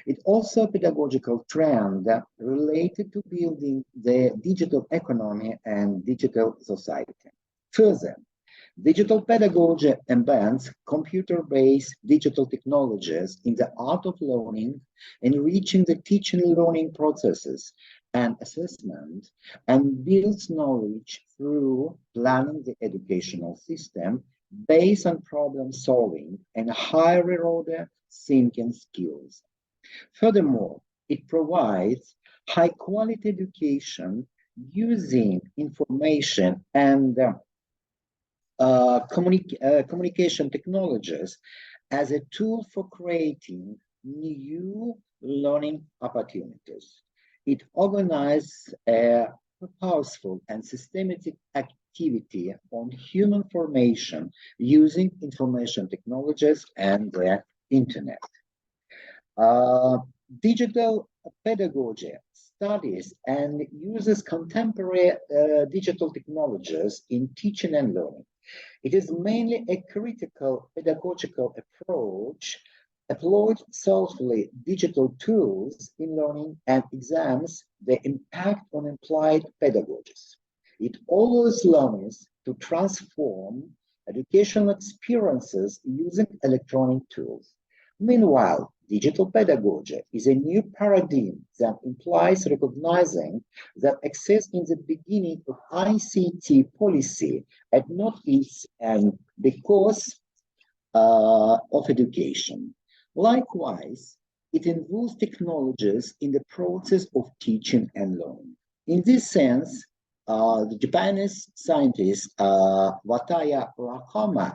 It's also a pedagogical trend related to building the digital economy and digital society. Further, digital pedagogy embeds computer-based digital technologies in the art of learning, enriching the teaching and learning processes and assessment, and builds knowledge through planning the educational system based on problem solving and higher order thinking skills. Furthermore, it provides high-quality education using information and communication technologies as a tool for creating new learning opportunities. It organizes a purposeful and systematic activity on human formation using information technologies and the internet. Digital pedagogy studies and uses contemporary digital technologies in teaching and learning. It is mainly a critical pedagogical approach, employed solely digital tools in learning and examines the impact on applied pedagogies. It allows learners to transform educational experiences using electronic tools. Meanwhile, digital pedagogy is a new paradigm that implies recognizing that access in the beginning of ICT policy and not its end because of education. Likewise, it involves technologies in the process of teaching and learning. In this sense, the Japanese scientist Wataya Rakama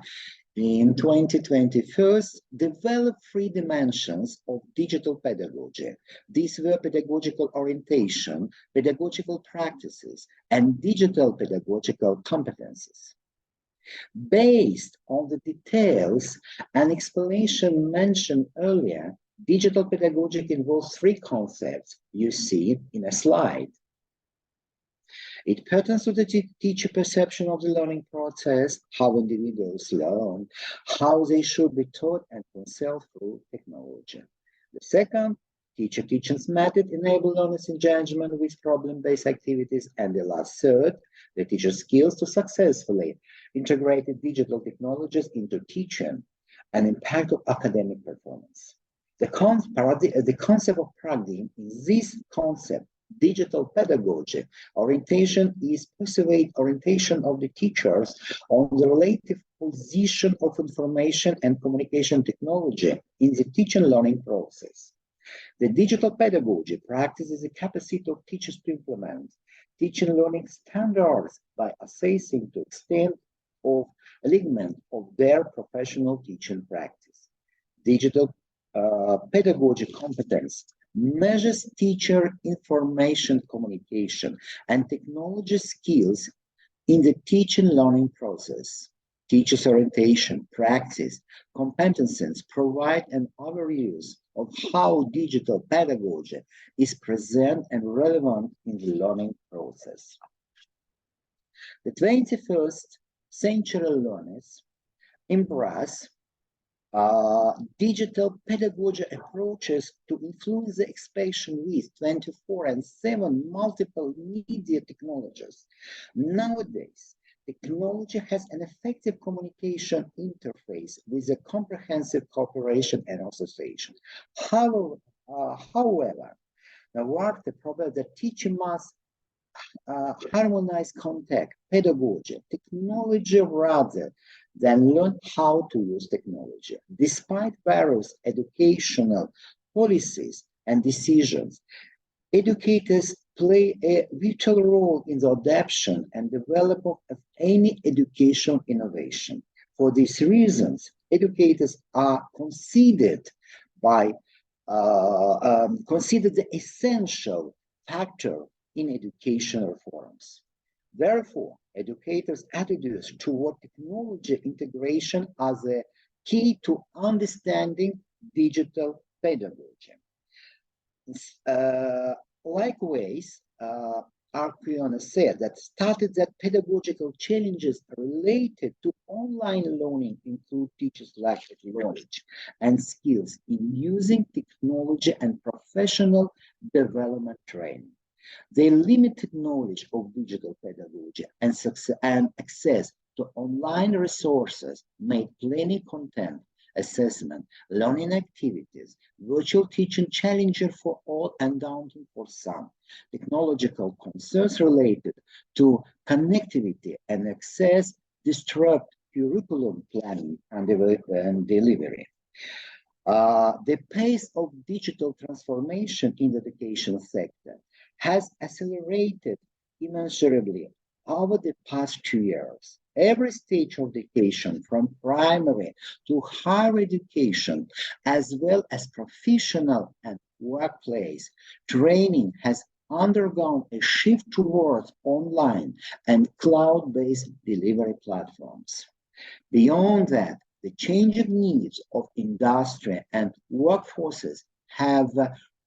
in 2020 first developed three dimensions of digital pedagogy. These were pedagogical orientation, pedagogical practices, and digital pedagogical competences. Based on the details and explanation mentioned earlier, digital pedagogy involves three concepts you see in a slide. It pertains to the teacher perception of the learning process, how individuals learn, how they should be taught and consult through technology. The second, teacher teachings method enable learners engagement with problem-based activities. And the last third, the teacher skills to successfully integrate digital technologies into teaching and impact of academic performance. The concept of paradigm is this concept digital pedagogy. Orientation is persuade orientation of the teachers on the relative position of information and communication technology in the teaching and learning process. The digital pedagogy practices the capacity of teachers to implement teaching and learning standards by assessing the extent of alignment of their professional teaching practice. Digital pedagogy competence measures teacher information communication and technology skills in the teaching learning process. Teachers' orientation, practice, competencies provide an overview of how digital pedagogy is present and relevant in the learning process. The 21st century learners embrace digital pedagogy approaches to influence the expression with 24/7 multiple media technologies. Nowadays, technology has an effective communication interface with a comprehensive cooperation and association. However, the work the problem that teaching must harmonize contact, pedagogy, technology rather than learn how to use technology. Despite various educational policies and decisions, educators play a vital role in the adoption and development of any educational innovation. For these reasons, educators are considered the essential factor in educational reforms. Therefore, educators' attitudes toward technology integration are the key to understanding digital pedagogy. Likewise, Arquiona said that started that pedagogical challenges related to online learning include teachers' lack of knowledge and skills in using technology and professional development training. Their limited knowledge of digital pedagogy and access to online resources made learning content, assessment, learning activities, virtual teaching challenging for all and daunting for some. Technological concerns related to connectivity and access disrupt curriculum planning and delivery. The pace of digital transformation in the education sector has accelerated immeasurably over the past 2 years. Every stage of education, from primary to higher education, as well as professional and workplace training, has undergone a shift towards online and cloud-based delivery platforms. Beyond that, the changing needs of industry and workforces have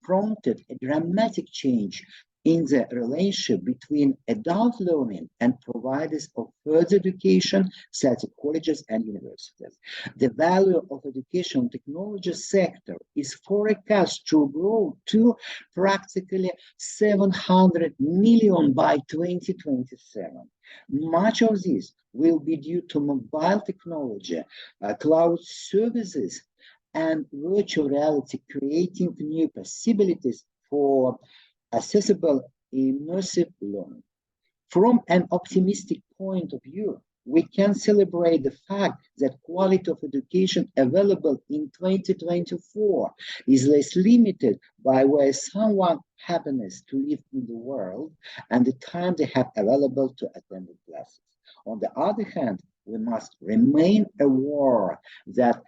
prompted a dramatic change in the relationship between adult learning and providers of further education, such as colleges and universities. The value of education technology sector is forecast to grow to practically 700 million by 2027. Much of this will be due to mobile technology, cloud services, and virtual reality, creating new possibilities for accessible, immersive learning. From an optimistic point of view, we can celebrate the fact that quality of education available in 2024 is less limited by where someone happens to live in the world and the time they have available to attend the classes. On the other hand, we must remain aware that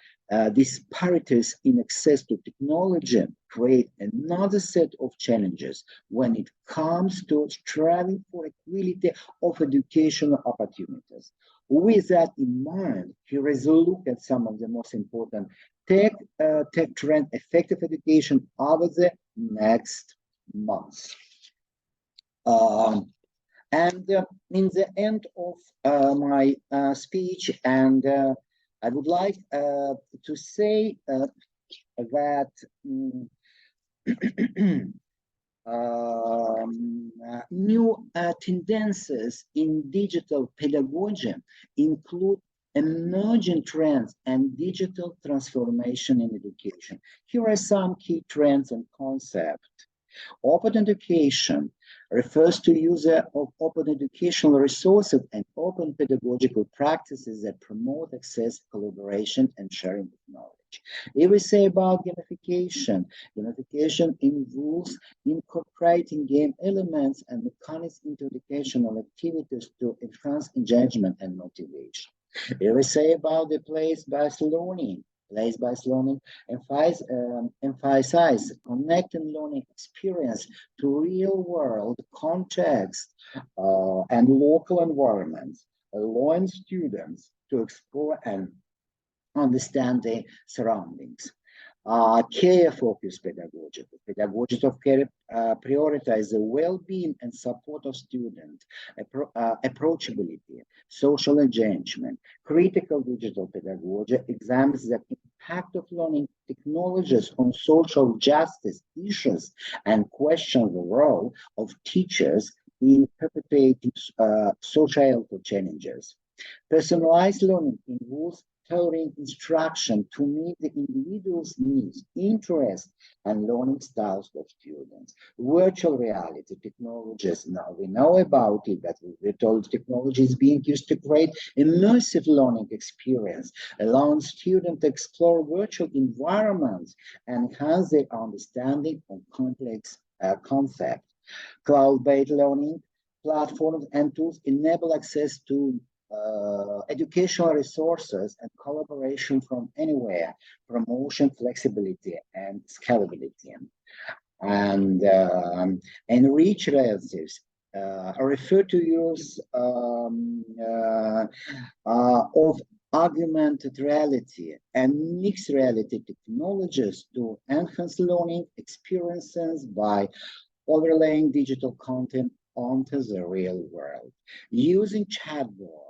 disparities in access to technology create another set of challenges when it comes to striving for equality of educational opportunities. With that in mind, here is a look at some of the most important tech trend effective education over the next months. And in the end of my speech, and I would like to say that new tendencies in digital pedagogy include emerging trends and digital transformation in education. Here are some key trends and concepts. Open education refers to use of open educational resources and open pedagogical practices that promote access, collaboration, and sharing of knowledge. If we say about gamification, gamification involves incorporating game elements and mechanics into educational activities to enhance engagement and motivation. If we say about the place-based learning, place-based learning emphasize connecting learning experience to real-world context and local environments, allowing students to explore and understand their surroundings. Care-focused pedagogy. Pedagogy of care prioritize the well-being and support of students, approachability, social engagement. Critical digital pedagogy examines the impact of learning technologies on social justice issues and questions the role of teachers in perpetuating societal challenges. Personalized learning involves tailoring instruction to meet the individual's needs, interests, and learning styles of students. Virtual reality technologies, now we know about it, but virtual technology is being used to create immersive learning experience, allowing students to explore virtual environments and enhance their understanding of complex concepts. Cloud-based learning platforms and tools enable access to educational resources and collaboration from anywhere, promotion, flexibility, and scalability. And enrich relatives refer to use of augmented reality and mixed reality technologies to enhance learning experiences by overlaying digital content onto the real world. Using chatbots.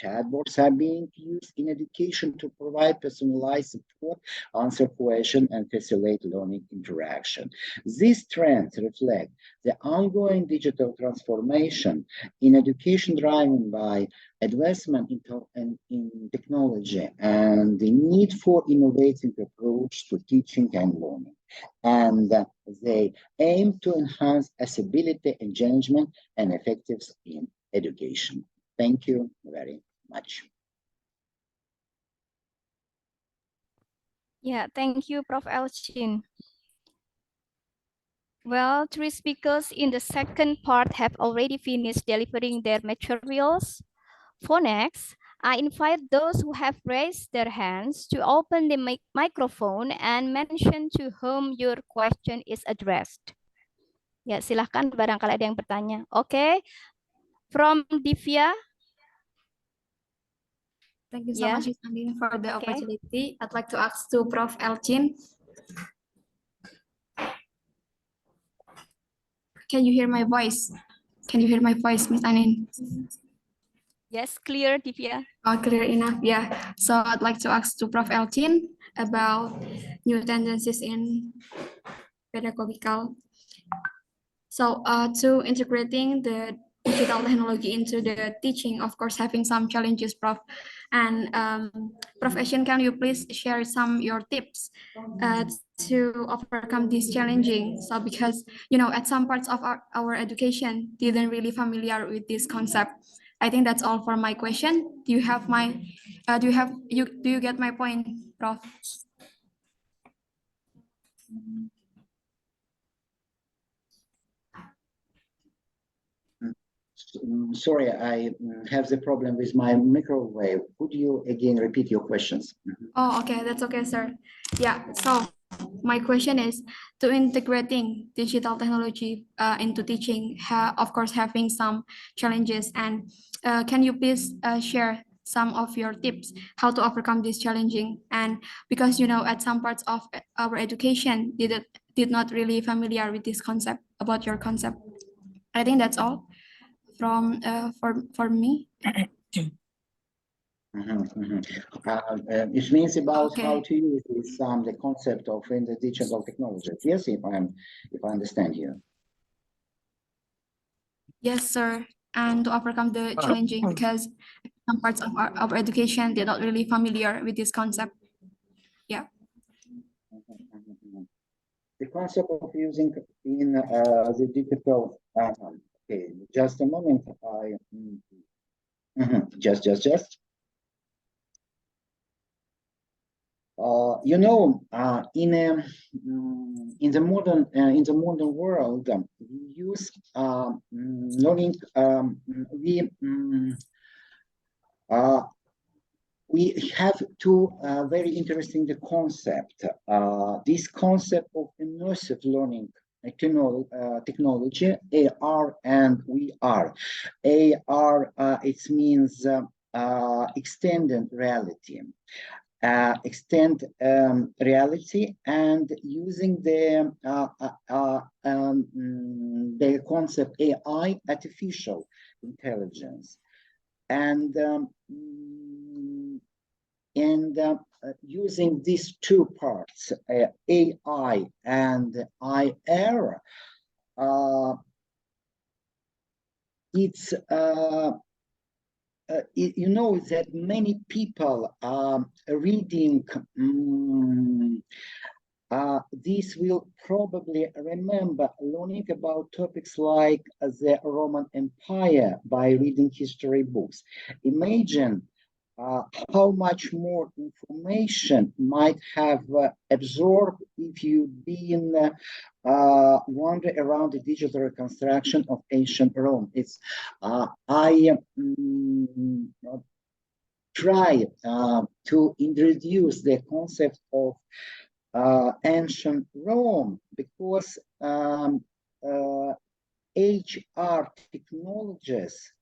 Chatbots are being used in education to provide personalized support, answer questions, and facilitate learning interaction. These trends reflect the ongoing digital transformation in education driven by advancement in technology and the need for innovative approach to teaching and learning. And they aim to enhance accessibility, engagement, and effectiveness in education. Thank you very much. Yeah, thank you, Prof. Elchin. Well, 3 speakers in the second part have already finished delivering their materials. For next, I invite those who have raised their hands to open the microphone and mention to whom your question is addressed. Ya, silahkan barangkali ada yang bertanya. Oke, from Divya. Thank you so much, Ms. Andin, for the opportunity. I'd like to ask to Prof. Elchin. Can you hear my voice? Can you hear my voice, Ms. Andin? Yes, clear, Divya. Oh, clear enough, yeah. So I'd like to ask to Prof. Elchin about new tendencies in pedagogical. So to integrating the digital technology into the teaching, of course, having some challenges, Prof. And Prof. Elchin, can you please share some your tips to overcome this challenging? So because, you know, at some parts of our education didn't really familiar with this concept. I think that's all for my question. Do you have my, do you get my point, Prof? Sorry, I have the problem with my microwave. Could you again repeat your questions? Oh, okay, that's okay, sir. Yeah, so my question is to integrating digital technology into teaching, of course, having some challenges. And can you please share some of your tips how to overcome this challenging? And because, you know, at some parts of our education did not really familiar with this concept, about your concept. I think that's all from for me. It means about how to use this, the concept of in the digital technology. Yes, if I understand you. Yes, sir. And to overcome the challenging, because some parts of our education, they're not really familiar with this concept. Yeah. the concept of using in the digital. Okay, just a moment. Just. You know, in the modern world, we use learning. We have two very interesting concepts. This concept of immersive learning technology, AR and VR. AR, it means extended reality. Extend reality, and using the concept AI, artificial intelligence, and using these two parts, AI and IR, it's you know that many people are reading this will probably remember learning about topics like the Roman Empire by reading history books. Imagine how much more information might have absorbed if you'd been wandering around the digital reconstruction of ancient Rome. It's I try to introduce the concept of ancient Rome because HR technologies,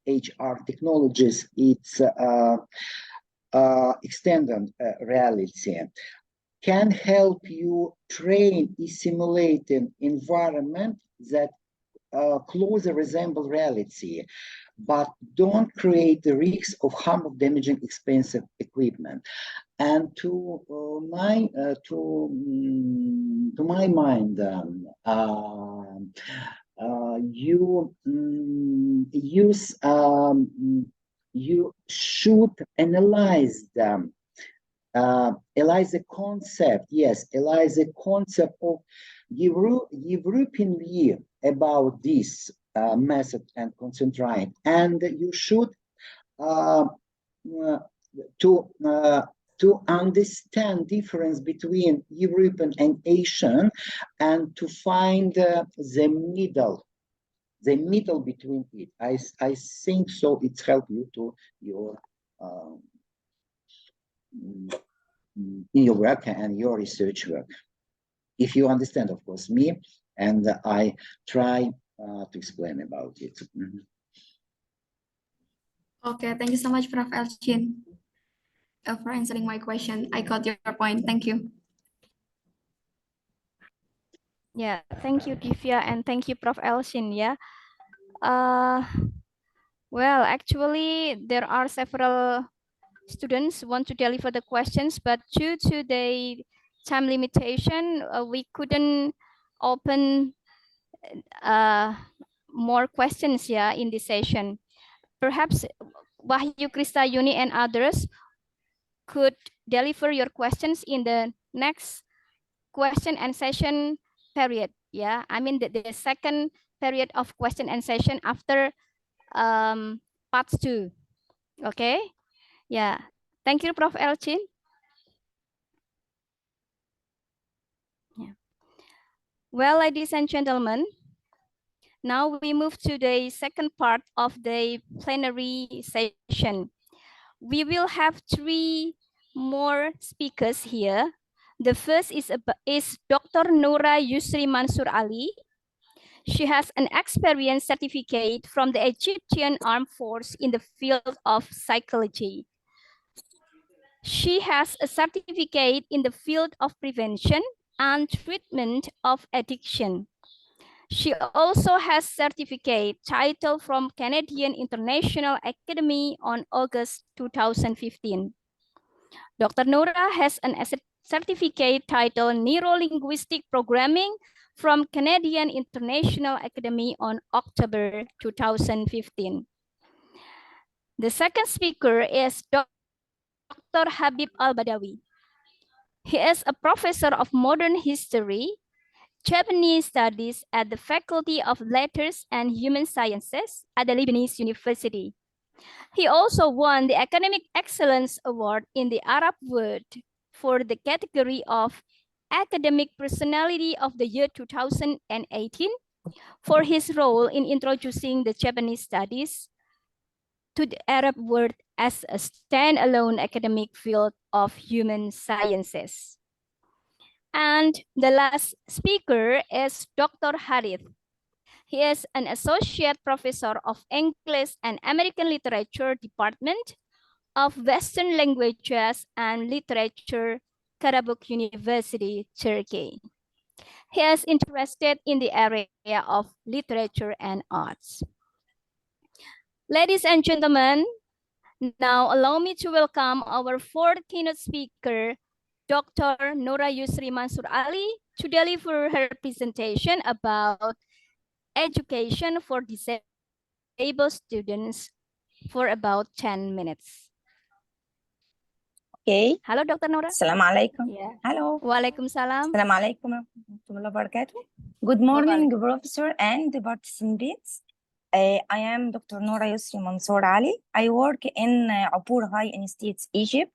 it's extended reality, can help you train a simulating environment that closely resemble reality, but don't create the risks of harm of damaging expensive equipment. And to my mind, you should analyze them. Analyze the concept, yes, analyze the concept of European view about this method and concentrate, and you should to understand difference between European and Asian, and to find the middle between it. I think so. It's helped you to your in your work and your research work. If you understand, of course, me, and I try to explain about it. Okay, thank you so much, Prof. Elchin, for answering my question. I got your point. Thank you. Yeah, thank you, Divya, and thank you, Prof. Elchin. Yeah. Well, actually, there are several students want to deliver the questions, but due to the time limitation, we couldn't open more questions, yeah, in this session. Perhaps Wahyu, Krista, Yuni, and others could deliver your questions in the next question and session period. Yeah, I mean the second period of question and session after part 2. Okay. Yeah. Thank you, Prof. Elchin. Yeah. Well, ladies and gentlemen, now we move to the second part of the plenary session. We will have 3 more speakers here. The first is Dr. Noura Yusri Mansur Ali. She has an experience certificate from the Egyptian Armed Force in the field of psychology. She has a certificate in the field of prevention and treatment of addiction. She also has certificate title from Canadian International Academy on August 2015. Dr. Noura has an certificate title Neuro-Linguistic Programming from Canadian International Academy on October 2015. The second speaker is Dr. Habib Al-Badawi. He is a professor of modern history Japanese Studies at the Faculty of Letters and Human Sciences at the Lebanese University. He also won the Academic Excellence Award in the Arab world for the category of Academic Personality of the Year 2018 for his role in introducing the Japanese studies to the Arab world as a standalone academic field of human sciences. And the last speaker is Dr. Harith. He is an associate professor of English and American Literature Department of Western Languages and Literature, Karabük University, Turkey. He is interested in the area of literature and arts. Ladies and gentlemen, now allow me to welcome our fourth keynote speaker, Dr. Nora Yusri Mansur Ali, to deliver her presentation about education for disabled students for about 10 minutes. Okay. Halo Dr. Nora. Assalamualaikum. Yeah. Hello. Waalaikumsalam. Assalamualaikum warahmatullahi wabarakatuh. Good morning, Professor and participants. I am Dr. Nora Yusri Mansour Ali. I work in Abur High Institute, Egypt.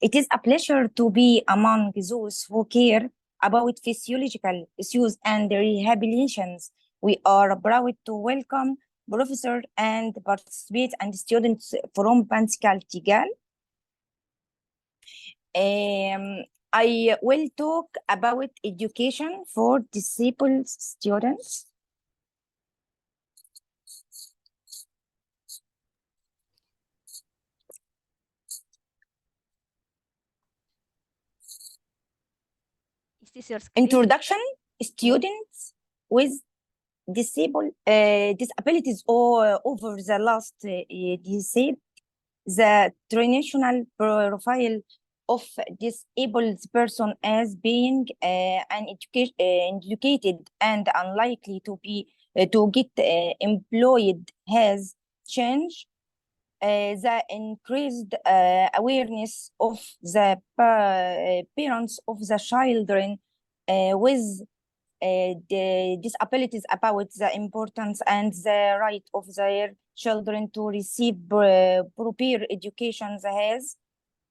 It is a pleasure to be among those who care about physiological issues and rehabilitations. We are proud to welcome professors and participants and students from Pansikal Tegal. I will talk about education for disabled students. Is this your screen? Introduction, students with disabilities or over the last decade, the traditional profile of disabled person as being educated and unlikely to get employed has changed. The increased awareness of the parents of the children with the disabilities about the importance and the right of their children to receive proper education has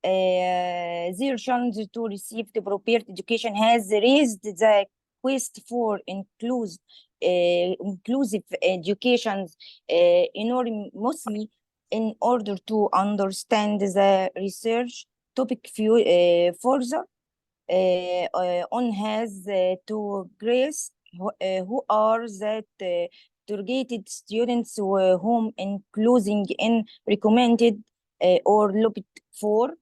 their challenge to receive the proper education has raised the quest for inclusive education enormously in order to understand the research topic further on has to grace who are that targeted students whom including in recommended or looked for.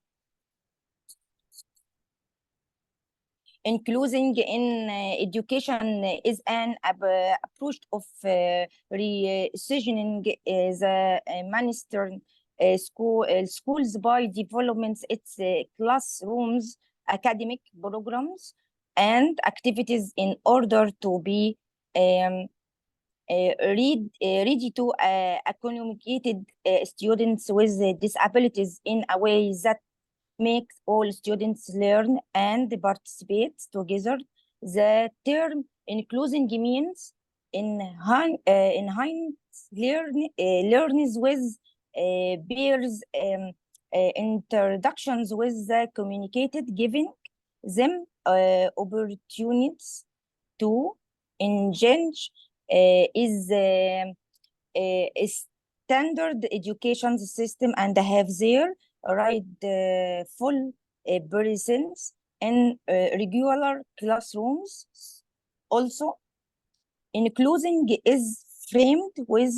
Including in education is an approach of researching the minister schools by developments its classrooms, academic programs, and activities in order to be ready to accommodate students with disabilities in a way that makes all students learn and participate together. The term inclusion means learns with peers introductions with the communicated, giving them opportunities to engage is a standard education system and have their right full presence in regular classrooms. Also, inclusion is framed with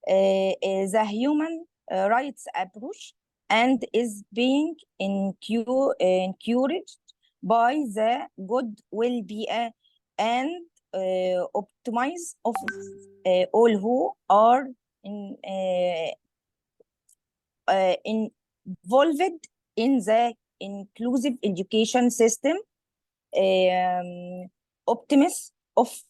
the human rights approach and is being encouraged by the good will-being and optimize of all who are involved in the inclusive education system. Optimism of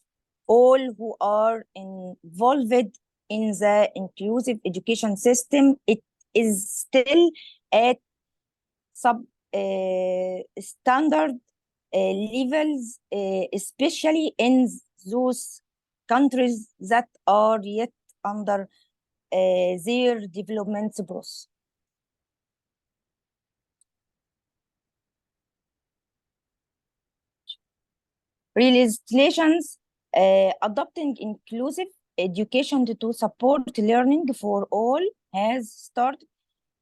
all who are involved in the inclusive education system, it is still at standard levels, especially in those countries that are yet under their development process. Legislations adopting inclusive education to support learning for all has started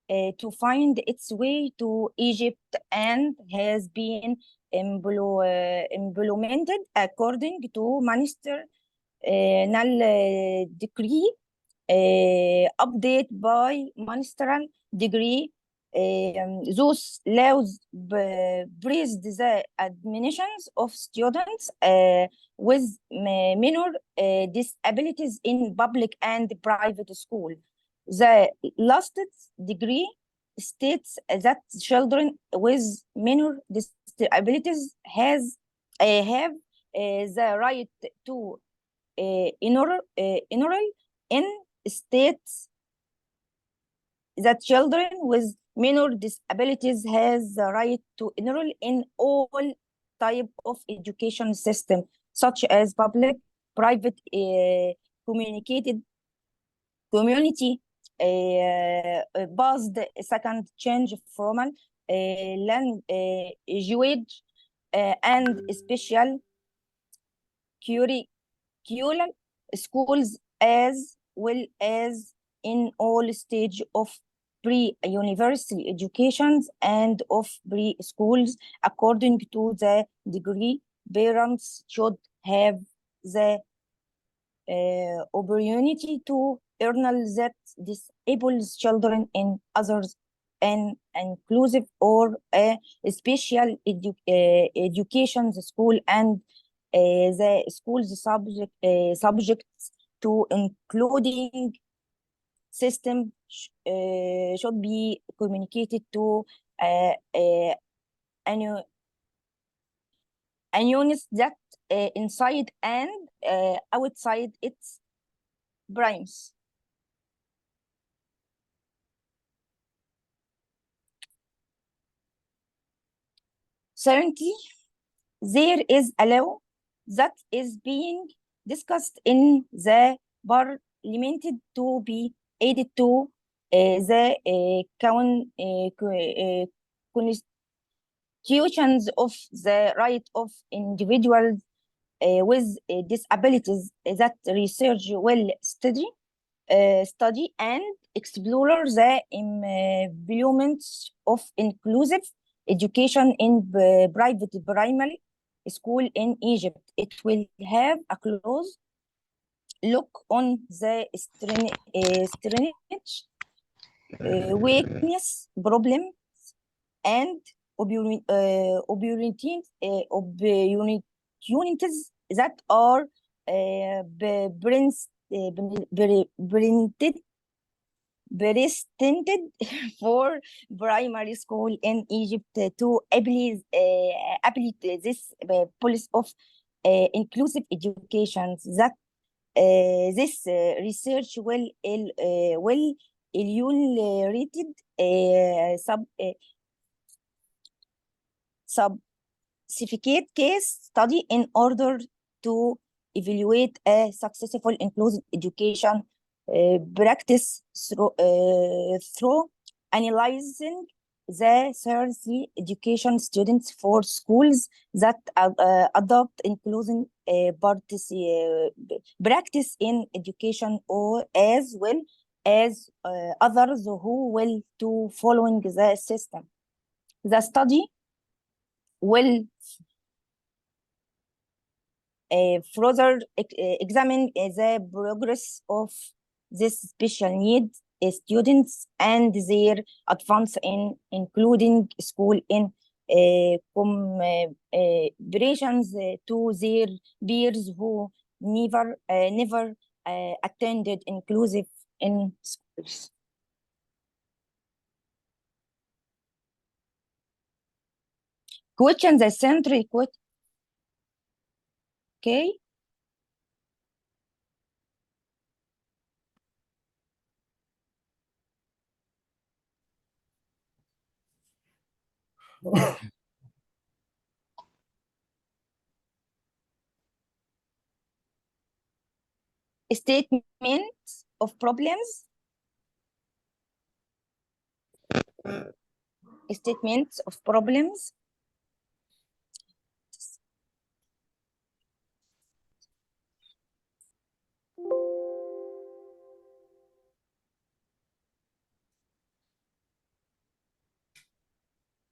to find its way to Egypt and has been implemented according to Minister Nal Decree update by ministerial degree. Those laws praised the admissions of students with minor disabilities in public and private school. The last degree states that children with minor disabilities have the right to enroll in states that children with minor disabilities has the right to enroll in all type of education system, such as public, private, communicated, community, based second change formal, language, and special curriculum schools, as well as in all stage of pre-university educations and of pre-schools. According to the degree, parents should have the opportunity to enroll that disables children in others an inclusive or a special education school, and the school's subjects to including system should be communicated to units that inside and outside its primes. Currently, there is a law that is being discussed in the parliament to be added to the constitutions of the right of individuals with disabilities that research will study and explore the implement of inclusive education in private primary school in Egypt. It will have a close look on the strange weakness, problems, and opportunities that are presented for primary school in Egypt to apply this policy of inclusive education. That this research will evaluated specific case study in order to evaluate a successful inclusive education practice through analyzing the 30 education students for schools that adopt inclusive practice in education, or as well as others who will to following the system. The study will further examine the progress of this special need students and their advance in including school in comparisons to their peers who never attended inclusive in schools. Question the central question. Okay. statements of problems. Statements of problems.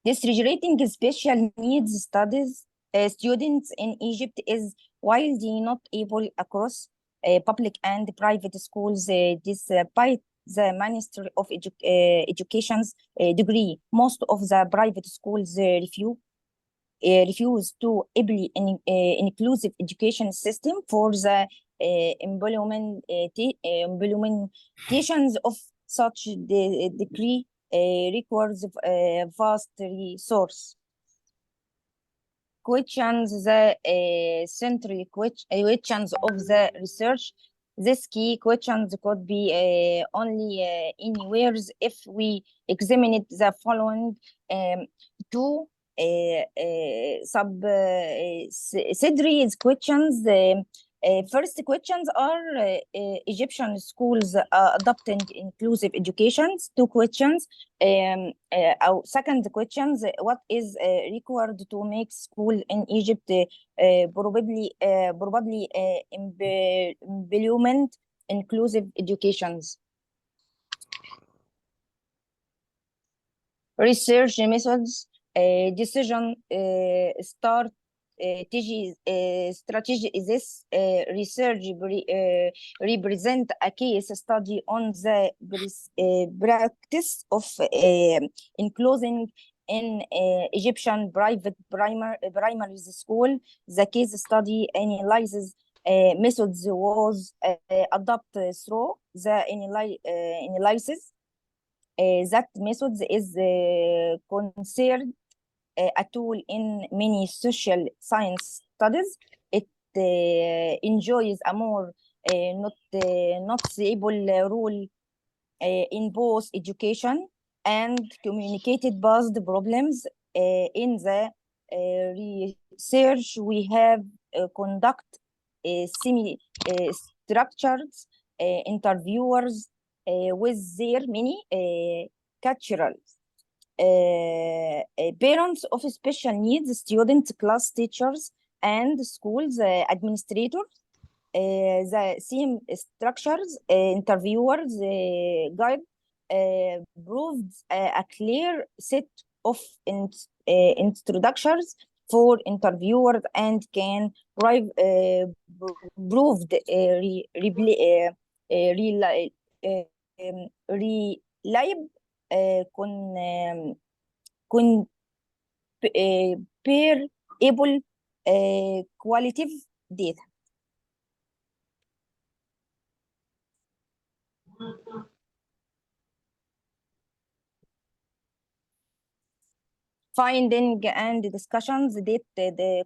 Disregulating special needs studies students in Egypt is widely not able across public and private schools despite the Ministry of Education's degree. Most of the private schools refuse to able inclusive education system for the implementations of such degree requires vast resource. Questions the central questions of the research. These key questions could be only anywhere if we examine the following two series questions. First questions are Egyptian schools adopting inclusive education. Two questions. Second questions, what is required to make school in Egypt probably implement inclusive educations. Research methods, decision strategy. This research represent a case study on the practice of including in Egyptian private primary school. The case study analyzes methods was adopted through the analysis. That methods is considered a tool in many social science studies. It enjoys a more noticeable role in both education and communicated based problems. In the research, we have conduct semi-structured interviewers with their many cultural parents of special needs, students, class teachers, and schools administrators. The same structures, interviewers guide provides a clear set of introductions for interviewers and can prove reliable comparable qualitative data. Finding and discussions, the data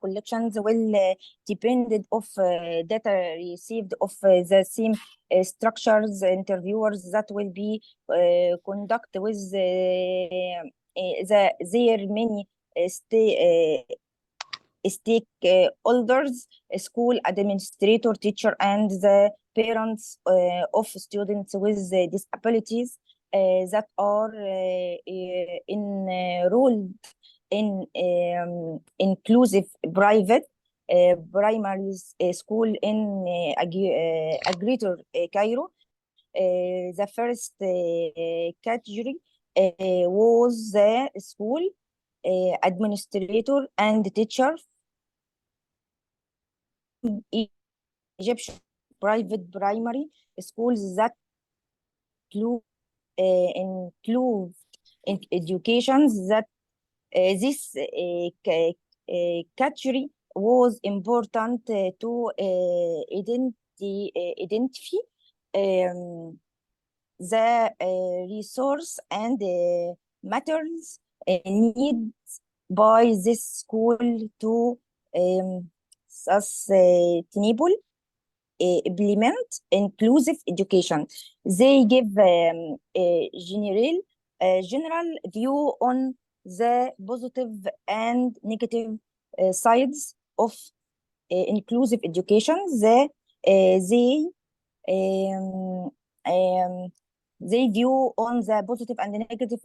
collections will depend of data received of the same structures, interviewers that will be conduct with their many stakeholders, school administrator, teacher, and the parents of students with disabilities that are enrolled in inclusive private primary school in Greater Cairo. The first category was the school administrator and teacher Egyptian private primary schools that include educations that this category was important to identify the resource and matters needs by this school to sustainable implement inclusive education. They give a general view on the positive and negative sides of inclusive education. The um, um, they view on the positive and negative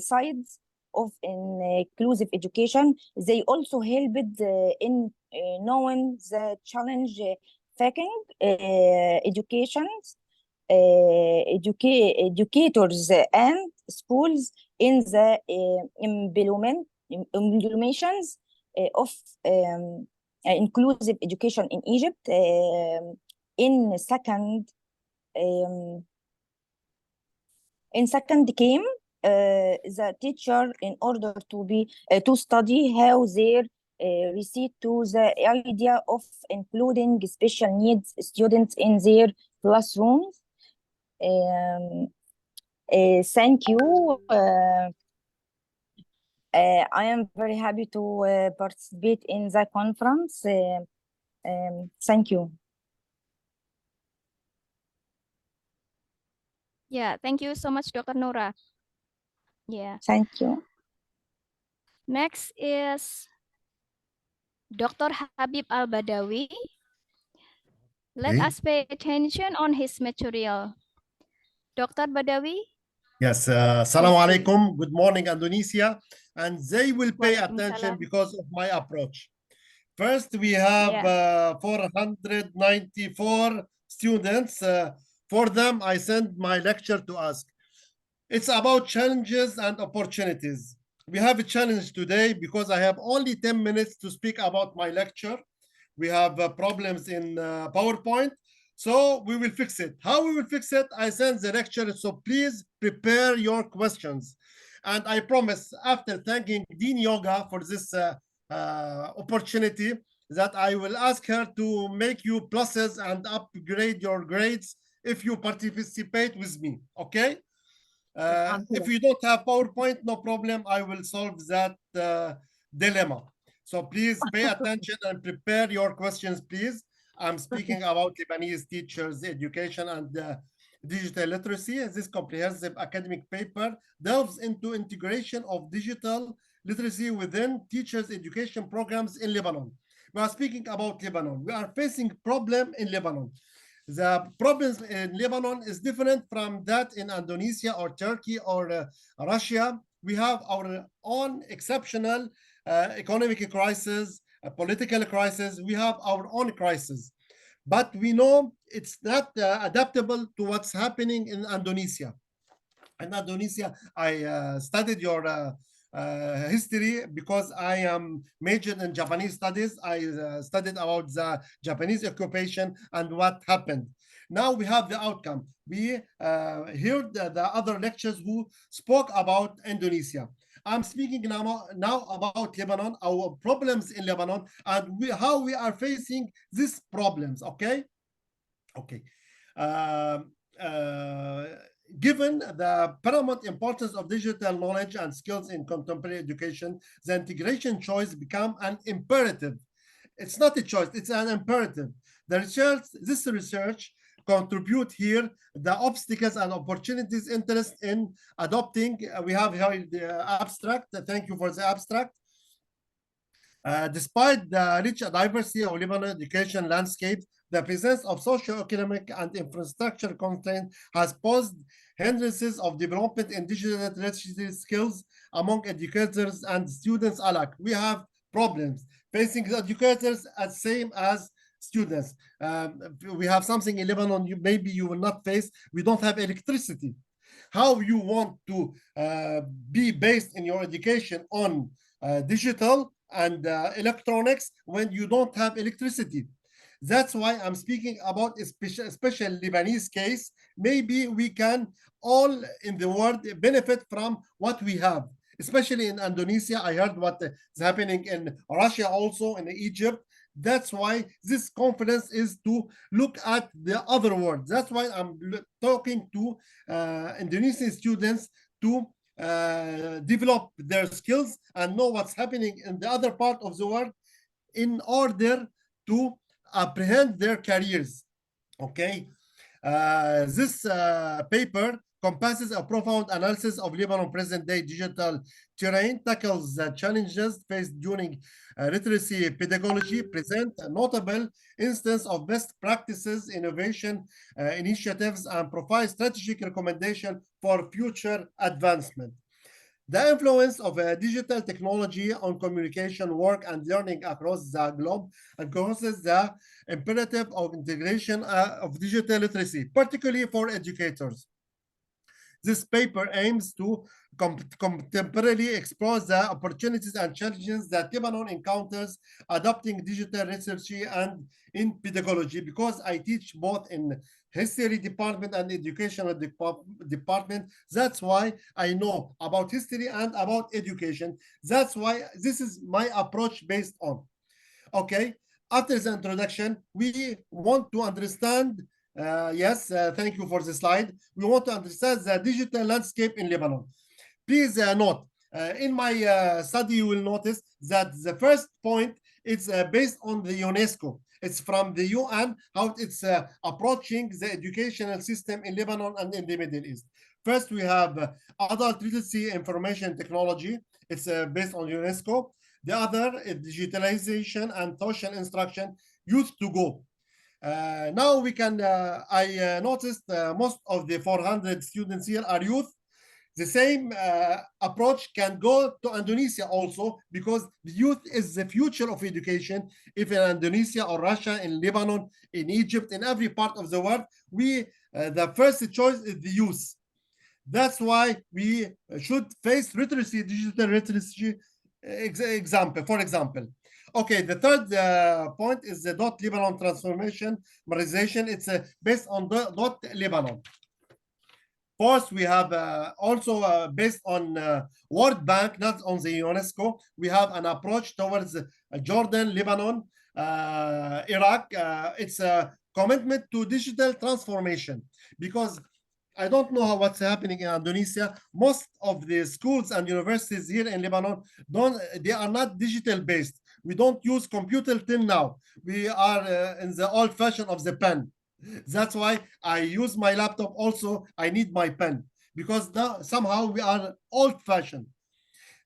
sides of inclusive education. They also helped in knowing the challenge facing educators and schools in the implementations of inclusive education in Egypt. In second, um, came the teacher in order to be to study how they receive to the idea of including special needs students in their classrooms. Thank you. I am very happy to participate in the conference. Thank you. Yeah, thank you so much, Dr. Nora. Yeah. Thank you. Next is Dr. Habib Al-Badawi. Let Okay. us pay attention on his material. Dr. Badawi? Yes, Assalamu alaikum. Good morning, Indonesia. And they will pay attention Waalaikumsalam. because of my approach. First, we have 494 students. For them, I send my lecture to ask. It's about challenges and opportunities. We have a challenge today because I have only 10 minutes to speak about my lecture. We have problems in PowerPoint. So we will fix it. How we will fix it? I send the lecture. So please prepare your questions. And I promise, after thanking Dean Yoga for this opportunity, that I will ask her to make you pluses and upgrade your grades if you participate with me. Okay? If you don't have PowerPoint, no problem. I will solve that dilemma. So please pay attention and prepare your questions, please. I'm speaking about Lebanese teachers, education, and digital literacy. This comprehensive academic paper delves into integration of digital literacy within teachers' education programs in Lebanon. We are speaking about Lebanon. We are facing problem in Lebanon. The problems in Lebanon is different from that in Indonesia or Turkey or Russia. We have our own exceptional economic crisis, political crisis. We have our own crisis. But we know it's not adaptable to what's happening in Indonesia. In Indonesia, I studied your history because I am majored in Japanese studies. I studied about the Japanese occupation and what happened. Now we have the outcome. We heard the other lectures who spoke about Indonesia. I'm speaking now about Lebanon, our problems in Lebanon, and how we are facing these problems. Okay. Given the paramount importance of digital knowledge and skills in contemporary education, the integration choice become an imperative. It's not a choice, it's an imperative. This research contribute here the obstacles and opportunities interest in adopting. We have here the abstract. Thank you for the abstract. Despite the rich diversity of Lebanon education landscape, the presence of socio-economic and infrastructure constraints has posed hindrances of development in digital literacy skills among educators and students alike. We have problems facing the educators as same as students. We have something in Lebanon maybe you will not face. We don't have electricity. How you want to be based in your education on digital and electronics when you don't have electricity? That's why I'm speaking about a special Lebanese case. Maybe we can all in the world benefit from what we have, especially in Indonesia. I heard what is happening in Russia, also in Egypt. That's why this conference is to look at the other world. That's why I'm talking to Indonesian students to develop their skills and know what's happening in the other part of the world in order to apprehend their careers. Okay. This paper compasses a profound analysis of Lebanon present-day digital terrain, tackles the challenges faced during literacy pedagogy, present a notable instance of best practices, innovation initiatives, and provide strategic recommendation for future advancement. The influence of digital technology on communication, work, and learning across the globe encompasses the imperative of integration of digital literacy, particularly for educators. This paper aims to contemporarily explore the opportunities and challenges that Lebanon encounters adopting digital research and in pedagogy, because I teach both in history department and educational department. That's why I know about history and about education. That's why this is my approach based on. Okay, after the introduction, we want to understand thank you for the slide. We want to understand the digital landscape in Lebanon. Please note, in my study, you will notice that the first point is based on the UNESCO. It's from the UN, how it's approaching the educational system in Lebanon and in the Middle East. First, we have adult literacy information technology. It's based on UNESCO. The other is digitalization and social instruction, youth to go. Now we can, I noticed most of the 400 students here are youth. The same approach can go to Indonesia also, because the youth is the future of education. If in Indonesia or Russia, in Lebanon, in Egypt, in every part of the world, the first choice is the youth. That's why we should face literacy, digital literacy example, for example. Okay, the third point is the .Lebanon transformation, modernization. It's based on .Lebanon. Fourth, we have also based on World Bank, not on the UNESCO. We have an approach towards Jordan, Lebanon, Iraq. It's a commitment to digital transformation, because I don't know what's happening in Indonesia. Most of the schools and universities here in Lebanon they are not digital based. We don't use computer till now. We are in the old fashion of the pen. That's why I use my laptop also. I need my pen, because now somehow we are old fashioned.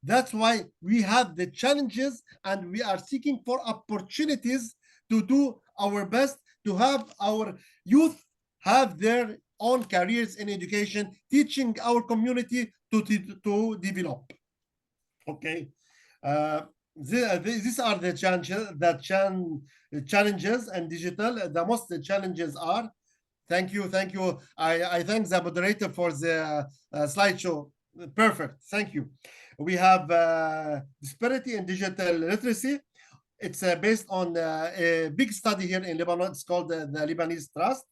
That's why we have the challenges, and we are seeking for opportunities to do our best to have our youth have their own careers in education, teaching our community to develop. Okay. These are the challenges and digital. The most challenges are, thank you. I thank the moderator for the slideshow. Perfect, thank you. We have disparity in digital literacy. It's based on a big study here in Lebanon. It's called the Lebanese Trust.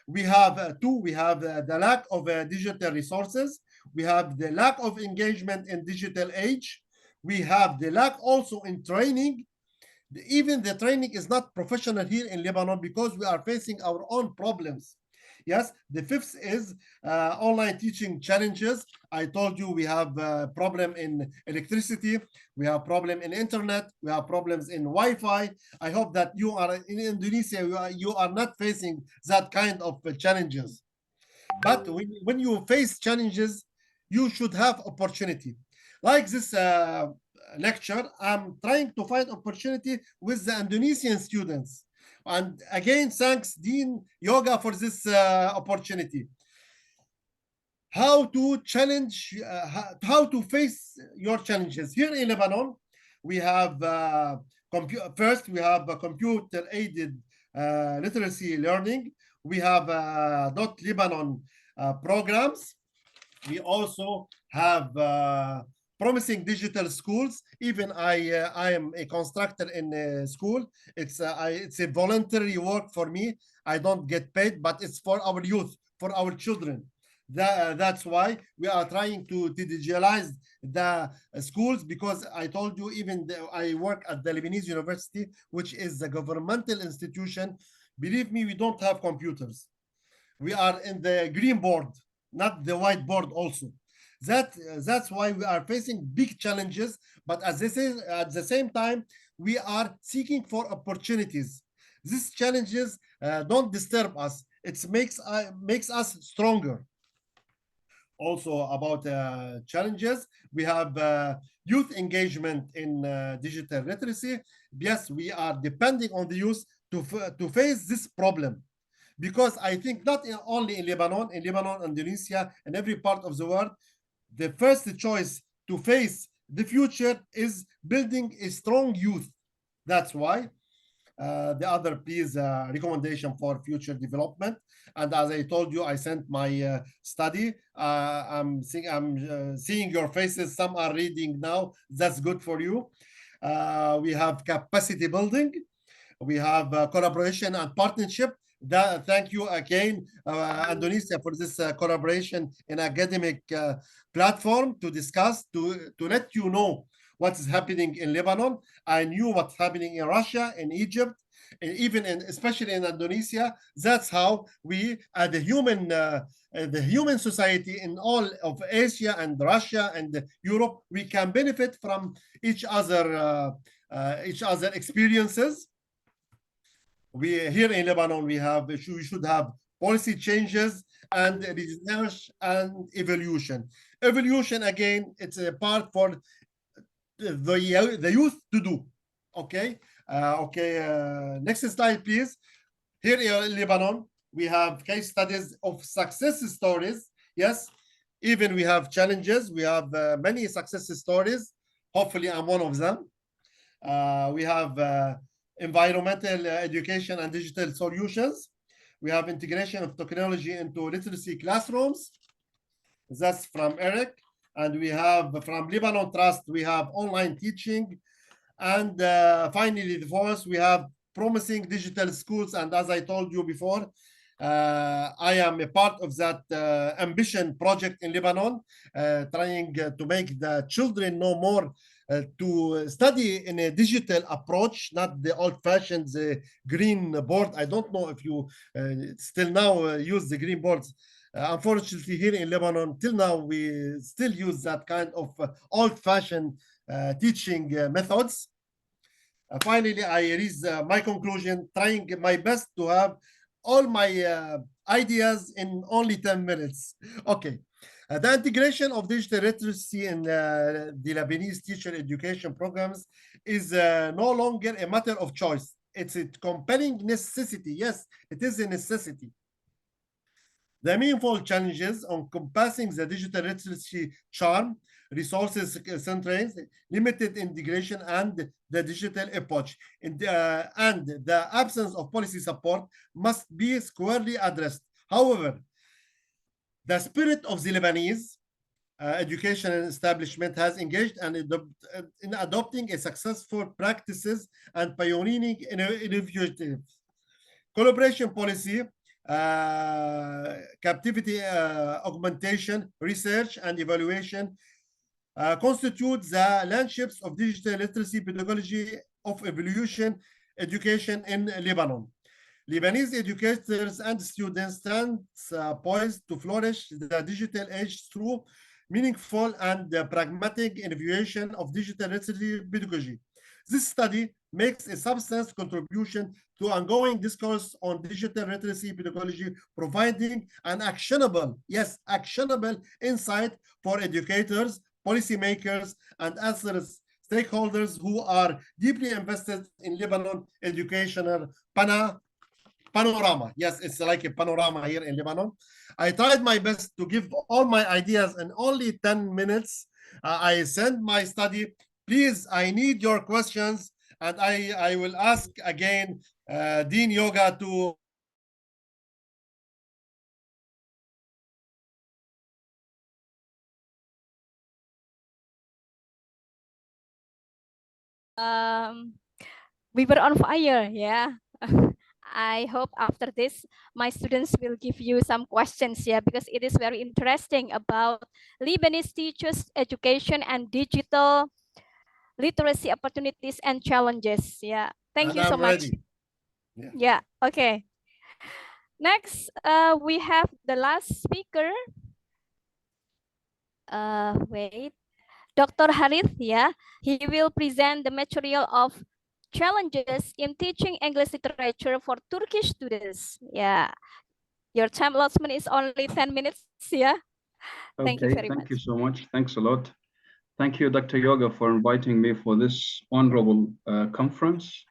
We have we have the lack of digital resources. We have the lack of engagement in digital age. We have the lack also in training. Even the training is not professional here in Lebanon, because we are facing our own problems. Yes, the fifth is online teaching challenges. I told you we have a problem in electricity, we have problem in internet, we have problems in Wi-Fi. I hope that you are in Indonesia, you are not facing that kind of challenges. But when you face challenges, you should have opportunity. Like this lecture, I'm trying to find opportunity with the Indonesian students. And again, thanks Dean Yoga for this opportunity. How to challenge, how to face your challenges. Here in Lebanon, we have first, we have computer-aided literacy learning. We have .Lebanon programs. We also have promising digital schools. Even I am a constructor in a school. It's a voluntary work for me. I don't get paid, but it's for our youth, for our children. That's why we are trying to digitalize the schools, because I told you, even I work at the Lebanese University, which is a governmental institution. Believe me, we don't have computers. We are in the green board, not the white board also. That's why we are facing big challenges, but at the same time, we are seeking for opportunities. These challenges don't disturb us. It makes us stronger. also about challenges. We have youth engagement in digital literacy. Yes, we are depending on the youth to face this problem, because I think not only in Lebanon, Indonesia, and every part of the world, the first choice to face the future is building a strong youth. That's why the other piece recommendation for future development. And as I told you, I sent my study. I'm seeing your faces. Some are reading now. That's good for you. We have capacity building. We have collaboration and partnership. Thank you again, Indonesia, for this collaboration in academic platform to discuss, to let you know what is happening in Lebanon. I knew what's happening in Russia, in Egypt, and even especially in Indonesia. That's how we, the human society in all of Asia and Russia and Europe, we can benefit from each other experiences. We here in Lebanon, we should have policy changes and research and evolution. Evolution, again, it's a part for the youth to do. Okay. Next slide, please. Here in Lebanon, we have case studies of success stories. Yes, even we have challenges. We have many success stories. Hopefully, I'm one of them. We have environmental education and digital solutions. We have integration of technology into literacy classrooms. That's from Eric. And we have from Lebanon Trust, we have online teaching. And finally, the fourth, we have promising digital schools. And as I told you before, I am a part of that ambition project in Lebanon, trying to make the children know more to study in a digital approach, not the old-fashioned green board. I don't know if you still now use the green boards. Unfortunately, here in Lebanon, till now, we still use that kind of old-fashioned teaching methods. Finally, I reach my conclusion, trying my best to have all my ideas in only 10 minutes. Okay. The integration of digital literacy in the Lebanese teacher education programs is no longer a matter of choice. It's a compelling necessity. Yes, it is a necessity. The meaningful challenges encompassing the digital literacy charm, resources constraints, limited integration, and the digital approach, and the absence of policy support must be squarely addressed. However, the spirit of the Lebanese education establishment has engaged in adopting a successful practices and pioneering initiatives. Collaboration policy, captivity augmentation, research and evaluation constitute the landscapes of digital literacy pedagogy of evolution education in Lebanon. Lebanese educators and students stand poised to flourish the digital age through meaningful and pragmatic innovation of digital literacy pedagogy. This study makes a substantial contribution to ongoing discourse on digital literacy pedagogy, providing an actionable, yes, actionable insight for educators, policymakers, and other stakeholders who are deeply invested in Lebanon educational panorama. Yes, it's like a panorama here in Lebanon. I tried my best to give all my ideas in only 10 minutes. I sent my study. Please, I need your questions, and I will ask again Dean Yoga to we were on fire, yeah. I hope after this, my students will give you some questions, yeah, because it is very interesting about Lebanese teachers' education and digital literacy opportunities and challenges. Yeah, thank you so much. Ready. Yeah, okay. Next, we have the last speaker. Wait. Dr. Harith, yeah, he will present the material of challenges in teaching English literature for Turkish students. Yeah, your time allotment is only 10 minutes, yeah. Thank you Okay, very thank much. you so much. Thanks a lot. Thank you, Dr. Yoga, for inviting me for this honorable conference.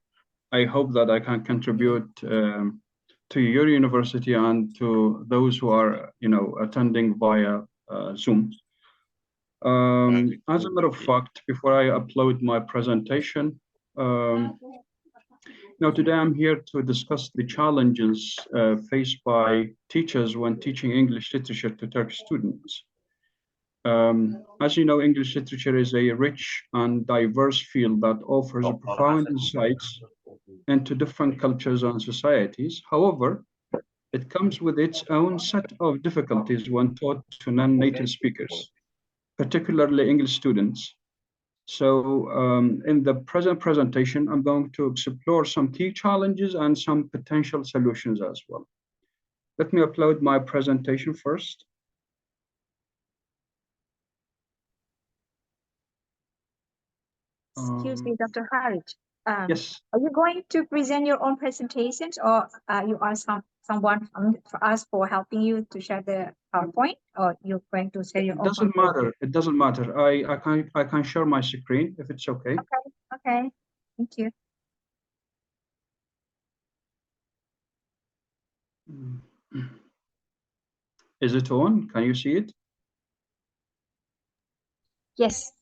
I hope that I can contribute to your university and to those who are, attending via Zoom. As a matter of fact, before I upload my presentation, today I'm here to discuss the challenges faced by teachers when teaching English literature to Turkish students. As you know, English literature is a rich and diverse field that offers profound insights into different cultures and societies. However, it comes with its own set of difficulties when taught to non-native speakers, particularly English students. So in the present presentation, I'm going to explore some key challenges and some potential solutions as well. Let me upload my presentation first. Excuse me, Dr. Harith. Yes. Are you going to present your own presentations, or you ask someone for us for helping you to share the PowerPoint, or you're going to share your It own? doesn't matter. It doesn't matter. I can share my screen if it's okay. Okay. Okay. Thank you. Is it on? Can you see it? Yes.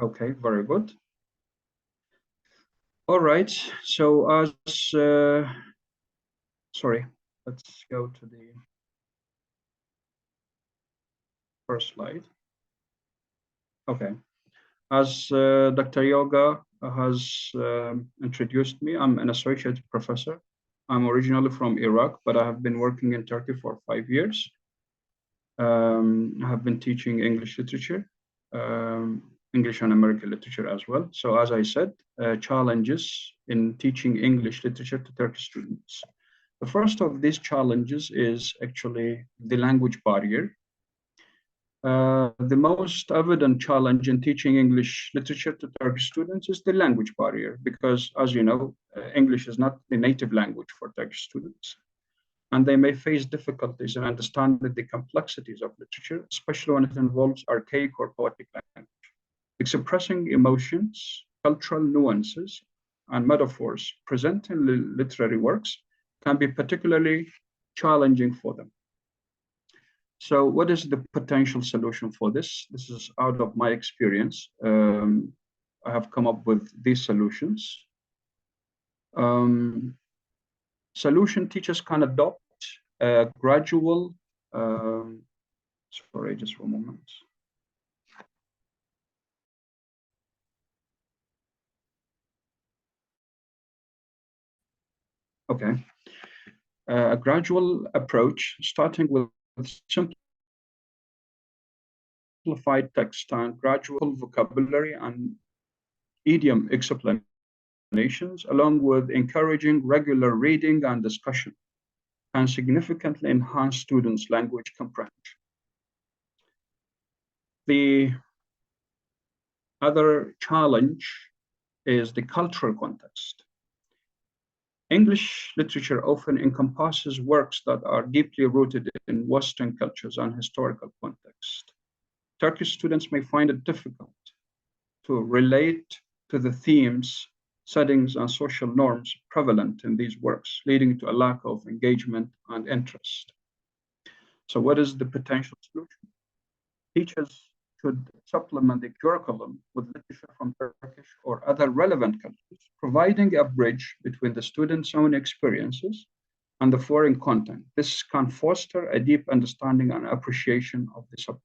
Okay, very good. All right. So as sorry, let's go to the first slide. Okay. As Dr. Yoga has introduced me, I'm an associate professor. I'm originally from Iraq, but I have been working in Turkey for 5 years. I have been teaching English literature, English and American literature as well. So as I said, challenges in teaching English literature to Turkish students. The first of these challenges is actually the language barrier. The most evident challenge in teaching English literature to Turkish students is the language barrier, because as you know, English is not the native language for Turkish students. And they may face difficulties in understanding the complexities of literature, especially when it involves archaic or poetic language. Expressing emotions, cultural nuances, and metaphors present in literary works can be particularly challenging for them. So what is the potential solution for this? This is out of my experience. I have come up with these solutions. Solution teachers can adopt a gradual, sorry, just for a moment. Okay. A gradual approach, starting with simplified text and gradual vocabulary and idiom explanations, along with encouraging regular reading and discussion, can significantly enhance students' language comprehension. The other challenge is the cultural context. English literature often encompasses works that are deeply rooted in Western cultures and historical context. Turkish students may find it difficult to relate to the themes, settings, and social norms prevalent in these works, leading to a lack of engagement and interest. So what is the potential solution? Teachers should supplement the curriculum with literature from Turkish or other relevant countries, providing a bridge between the students' own experiences and the foreign content. This can foster a deep understanding and appreciation of the subject.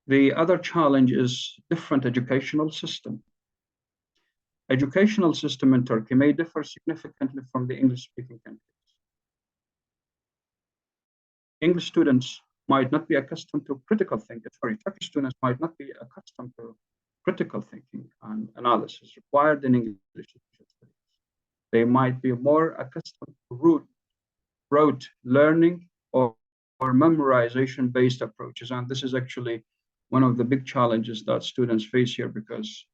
The other challenge is different educational system. Educational system in Turkey may differ significantly from the English-speaking countries. English students might not be accustomed to critical thinking. Sorry, Turkish students might not be accustomed to critical thinking and analysis required in English literature studies. They might be more accustomed to rote learning or memorization-based approaches. And this is actually one of the big challenges that students face here, because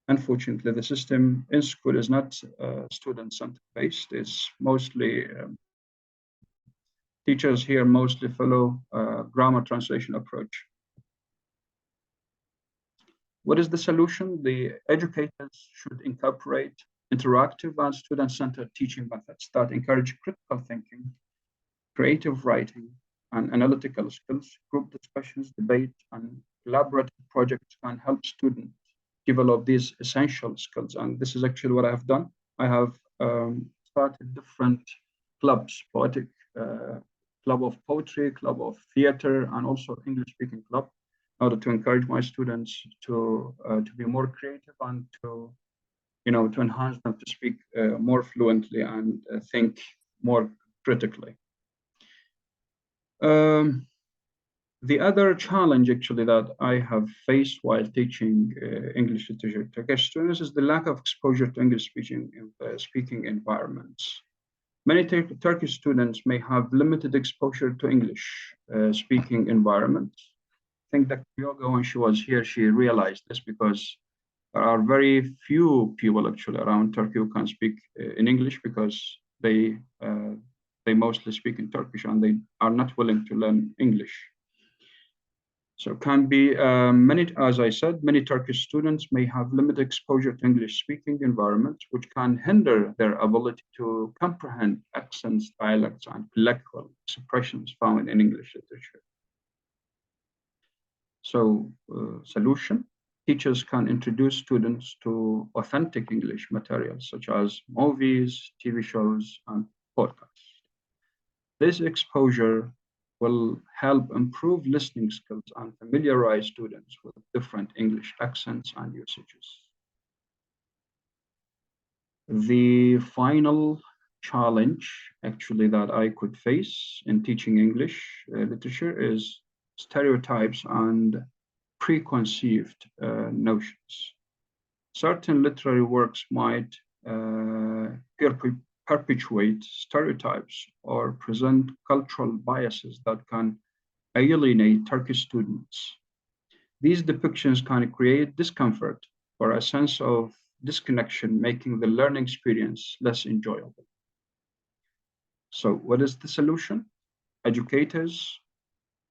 unfortunately the system in school is not student-centered based. It's mostly Teachers here mostly follow a grammar translation approach. What is the solution? The educators should incorporate interactive and student-centered teaching methods that encourage critical thinking, creative writing, and analytical skills. Group discussions, debate, and collaborative projects can help students develop these essential skills. And this is actually what I have done. I have started different clubs, poetic club of poetry, club of theater, and also English-speaking club, in order to encourage my students to be more creative and to enhance them to speak more fluently and think more critically. The other challenge actually that I have faced while teaching English literature to Turkish students is the lack of exposure to English speaking environments. Many Turkish students may have limited exposure to English speaking environments. I think Dr. Yoga, when she was here, she realized this because there are very few people actually around Turkey who can speak in English because they mostly speak in Turkish and they are not willing to learn English. So can be as I said, many Turkish students may have limited exposure to English-speaking environments, which can hinder their ability to comprehend accents, dialects, and colloquial expressions found in English literature. So, solution: teachers can introduce students to authentic English materials such as movies, TV shows, and podcasts. This exposure will help improve listening skills and familiarize students with different English accents and usages. The final challenge actually that I could face in teaching English literature is stereotypes and preconceived notions. Certain literary works might perpetuate stereotypes or present cultural biases that can alienate Turkish students. These depictions can create discomfort or a sense of disconnection, making the learning experience less enjoyable. So what is the solution? Educators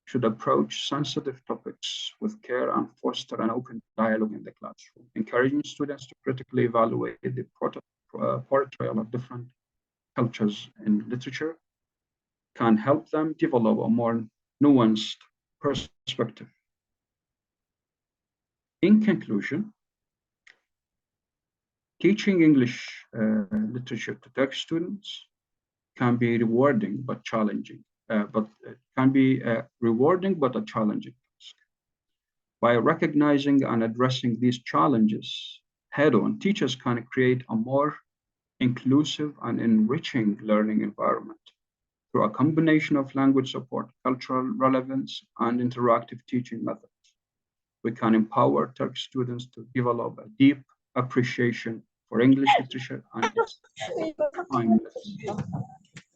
should approach sensitive topics with care and foster an open dialogue in the classroom, encouraging students to critically evaluate the portrayal of different cultures in literature can help them develop a more nuanced perspective. In conclusion, teaching English literature to Turkish students can be rewarding but challenging. But it can be rewarding but a challenging task. By recognizing and addressing these challenges head-on, teachers can create a more inclusive and enriching learning environment through a combination of language support, cultural relevance, and interactive teaching methods. We can empower Turkish students to develop a deep appreciation for English literature and its timeless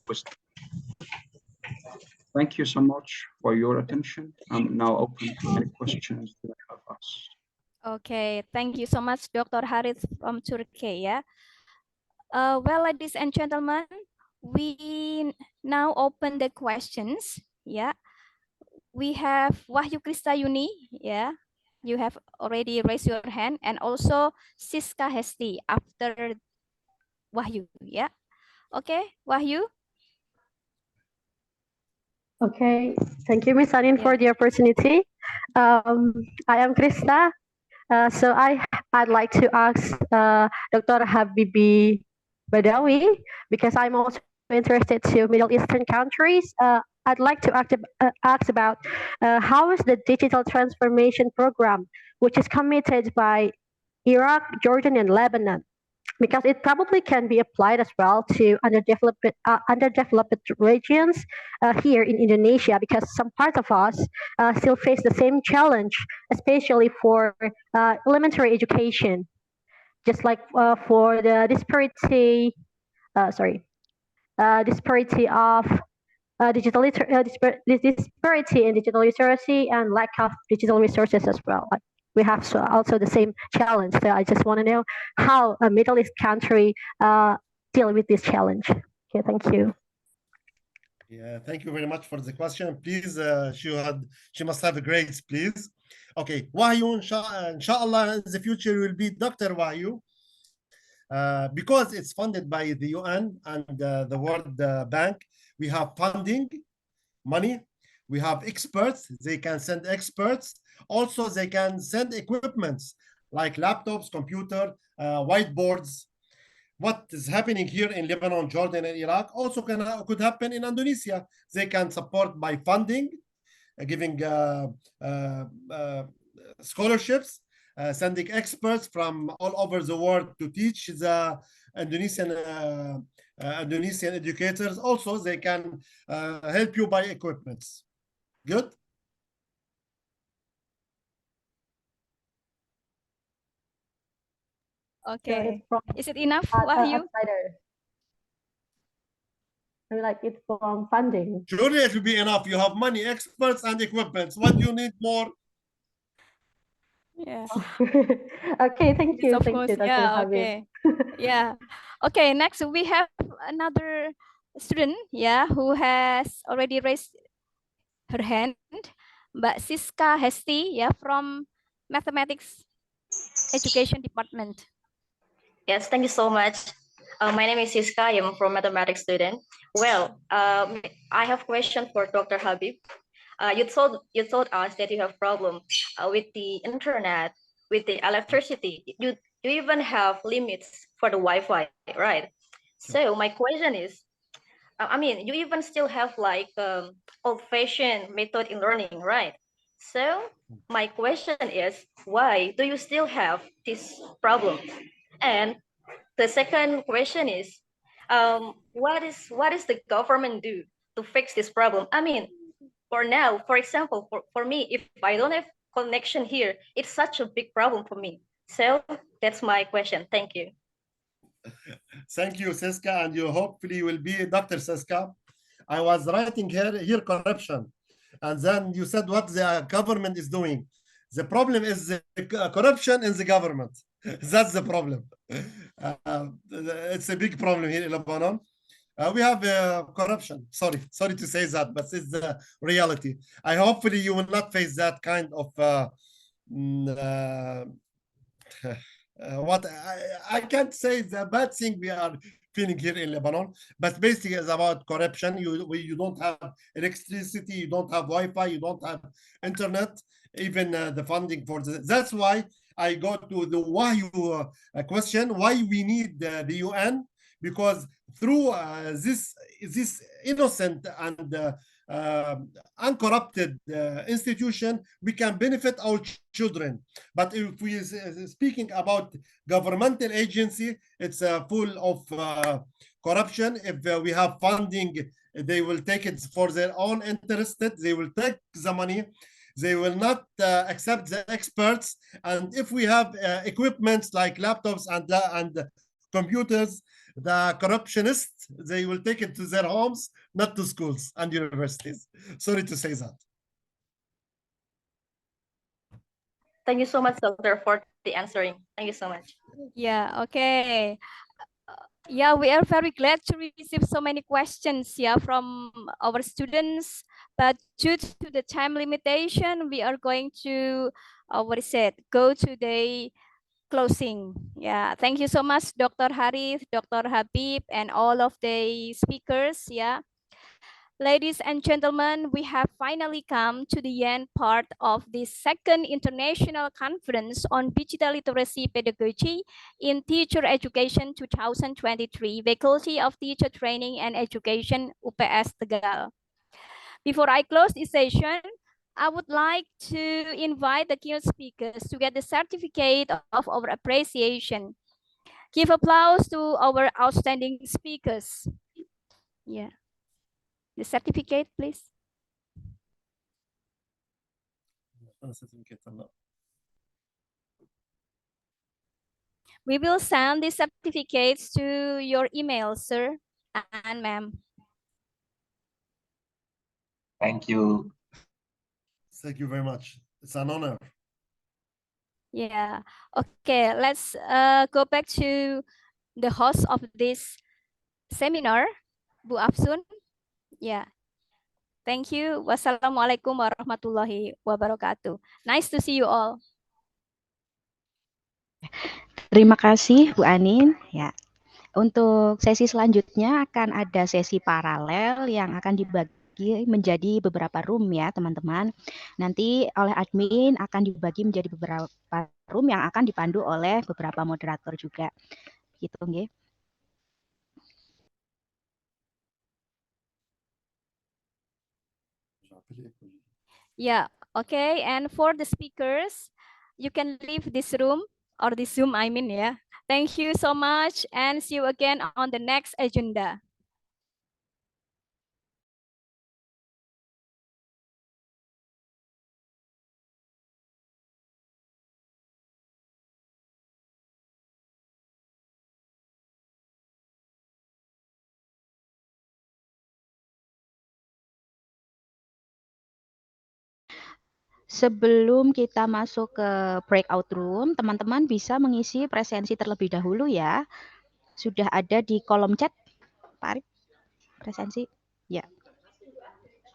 wisdom. Thank you so much for your attention. I'm now open to any questions that I have asked. Okay, thank you so much, Dr. Harith from Turkey. Yeah. Well, ladies and gentlemen, we now open the questions. Yeah. We have Wahyu Kristayuni. Yeah. You have already raised your hand, and also Siska Hesti after Wahyu. Yeah. Okay, Wahyu. Okay, thank you, Miss Anin, for the opportunity. I am Krista. So I'd like to ask Dr. Habibi Badawi, because I'm also interested to Middle Eastern countries. I'd like to ask about how is the digital transformation program, which is committed by Iraq, Jordan, and Lebanon, because it probably can be applied as well to underdeveloped regions here in Indonesia, because some parts of us still face the same challenge, especially for elementary education, just like for the disparity of disparity in digital literacy and lack of digital resources as well. We have also the same challenge. So I just want to know how a Middle East country deal with this challenge. Okay, thank you. Yeah, thank you very much for the question. Please, she must have grades, please. Okay, Wahyu, inshallah, in the future will be Dr. Wahyu. Because it's funded by the UN and the World Bank, we have funding, money, we have experts, they can send experts. Also, they can send equipments like laptops, computer, whiteboards. What is happening here in Lebanon, Jordan, and Iraq also could happen in Indonesia. They can support by funding, giving scholarships, sending experts from all over the world to teach the Indonesian educators. Also, they can help you buy equipments. Good. Okay. So Is it enough, Wahyu? like it's from funding. Surely it will be enough. You have money, experts, and equipment. What do you need more? Yeah. Okay, thank Yes, you. of Thank course. you, Dr. Yeah, Habib. okay. Yeah. Okay, next we have another student, yeah, who has already raised her hand. Mbak Siska Hesti, yeah, from Mathematics Education Department. Yes, thank you so much. My name is Siska. I am from mathematics student. Well, I have question for Dr. Habib. You told us that you have problem with the internet, with the electricity. You even have limits for the Wi-Fi, right? So my question is, I mean, you even still have like old-fashioned method in learning, right? So my question is, why do you still have this problem? And the second question is, what is the government do to fix this problem? I mean, for now, for example, for me, if I don't have connection here, it's such a big problem for me. So that's my question. Thank you. Thank you, Siska, and you hopefully will be Dr. Siska. I was writing here corruption, and then you said what the government is doing. The problem is the corruption in the government. That's the problem. It's a big problem here in Lebanon. We have corruption. Sorry to say that, but it's the reality. I hopefully you will not face that kind of what I can't say the bad thing we are feeling here in Lebanon, but basically it's about corruption. You don't have electricity, you don't have Wi-Fi, you don't have internet, even the funding for that's why I go to the Wahyu question, why we need the UN, because through this innocent and uncorrupted institution, we can benefit our children. But if we speaking about governmental agency, it's full of corruption. If we have funding, they will take it for their own interest. They will take the money. They will not accept the experts. And if we have equipments like laptops and computers, the corruptionists, they will take it to their homes, not to schools and universities. Sorry to say that. Thank you so much, Doctor, for the answering. Thank you so much. Yeah, okay. Yeah, we are very glad to receive so many questions, yeah, from our students. But due to the time limitation, we are going to, what is it, go to the closing. Yeah, thank you so much, Dr. Harith, Dr. Habib, and all of the speakers. Yeah. Ladies and gentlemen, we have finally come to the end part of this second international conference on digital literacy pedagogy in teacher education 2023, Faculty of Teacher Training and Education, UPS Tegal. Before I close this session, I would like to invite the keynote speakers to get the certificate of our appreciation. Give applause to our outstanding speakers. Yeah. The certificate, please. We will send the certificates to your email, sir and ma'am. Thank you. Thank you very much. It's an honor. Yeah. Okay, let's go back to the host of this seminar, Bu Afsun. Yeah, Thank you. Wassalamualaikum warahmatullahi wabarakatuh. Nice to see you all. Terima kasih Bu Anin. Ya, untuk sesi selanjutnya akan ada sesi paralel yang akan dibagi menjadi beberapa room ya teman-teman. Nanti oleh admin akan dibagi menjadi beberapa room yang akan dipandu oleh beberapa moderator juga. Gitu nggih. Yeah, okay. And for the speakers, you can leave this room or this Zoom, I mean, yeah. Thank you so much and see you again on the next agenda. Sebelum kita masuk ke breakout room, teman-teman bisa mengisi presensi terlebih dahulu ya. Sudah ada di kolom chat, Pak Arif, presensi? Ya.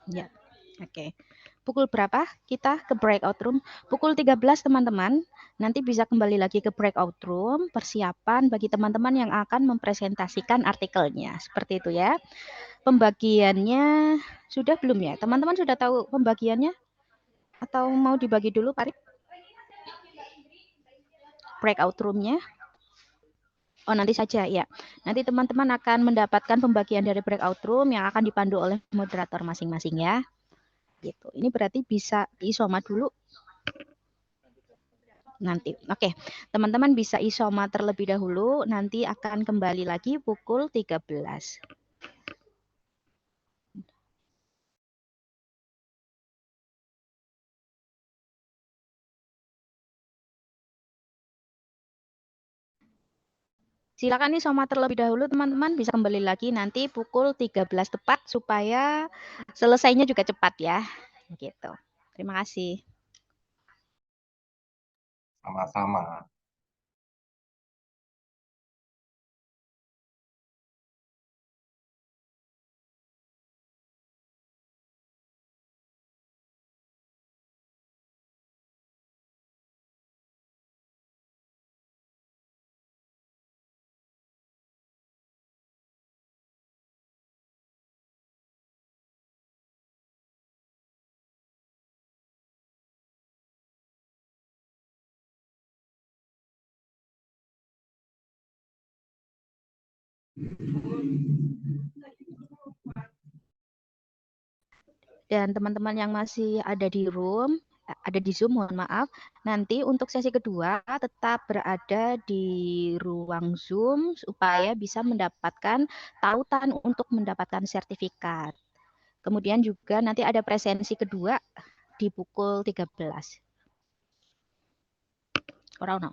Ya, oke. Pukul berapa kita ke breakout room? Pukul 13 teman-teman. Nanti bisa kembali lagi ke breakout room. Persiapan bagi teman-teman yang akan mempresentasikan artikelnya. Seperti itu ya. Pembagiannya sudah belum ya? Teman-teman sudah tahu pembagiannya? Atau mau dibagi dulu Pak Arif? Breakout room-nya? Oh, nanti saja ya. Nanti teman-teman akan mendapatkan pembagian dari breakout room yang akan dipandu oleh moderator masing-masing ya. Gitu. Ini berarti bisa isoma dulu nanti. Oke, teman-teman bisa isoma terlebih dahulu, nanti akan kembali lagi pukul 13. Silakan isoma terlebih dahulu teman-teman, bisa kembali lagi nanti pukul 13 tepat supaya selesainya juga cepat ya. Gitu. Terima kasih. Sama-sama. Dan teman-teman yang masih ada di room, ada di Zoom, mohon maaf. Nanti untuk sesi kedua tetap berada di ruang Zoom supaya bisa mendapatkan tautan untuk mendapatkan sertifikat. Kemudian juga nanti ada presensi kedua di pukul 13. Orang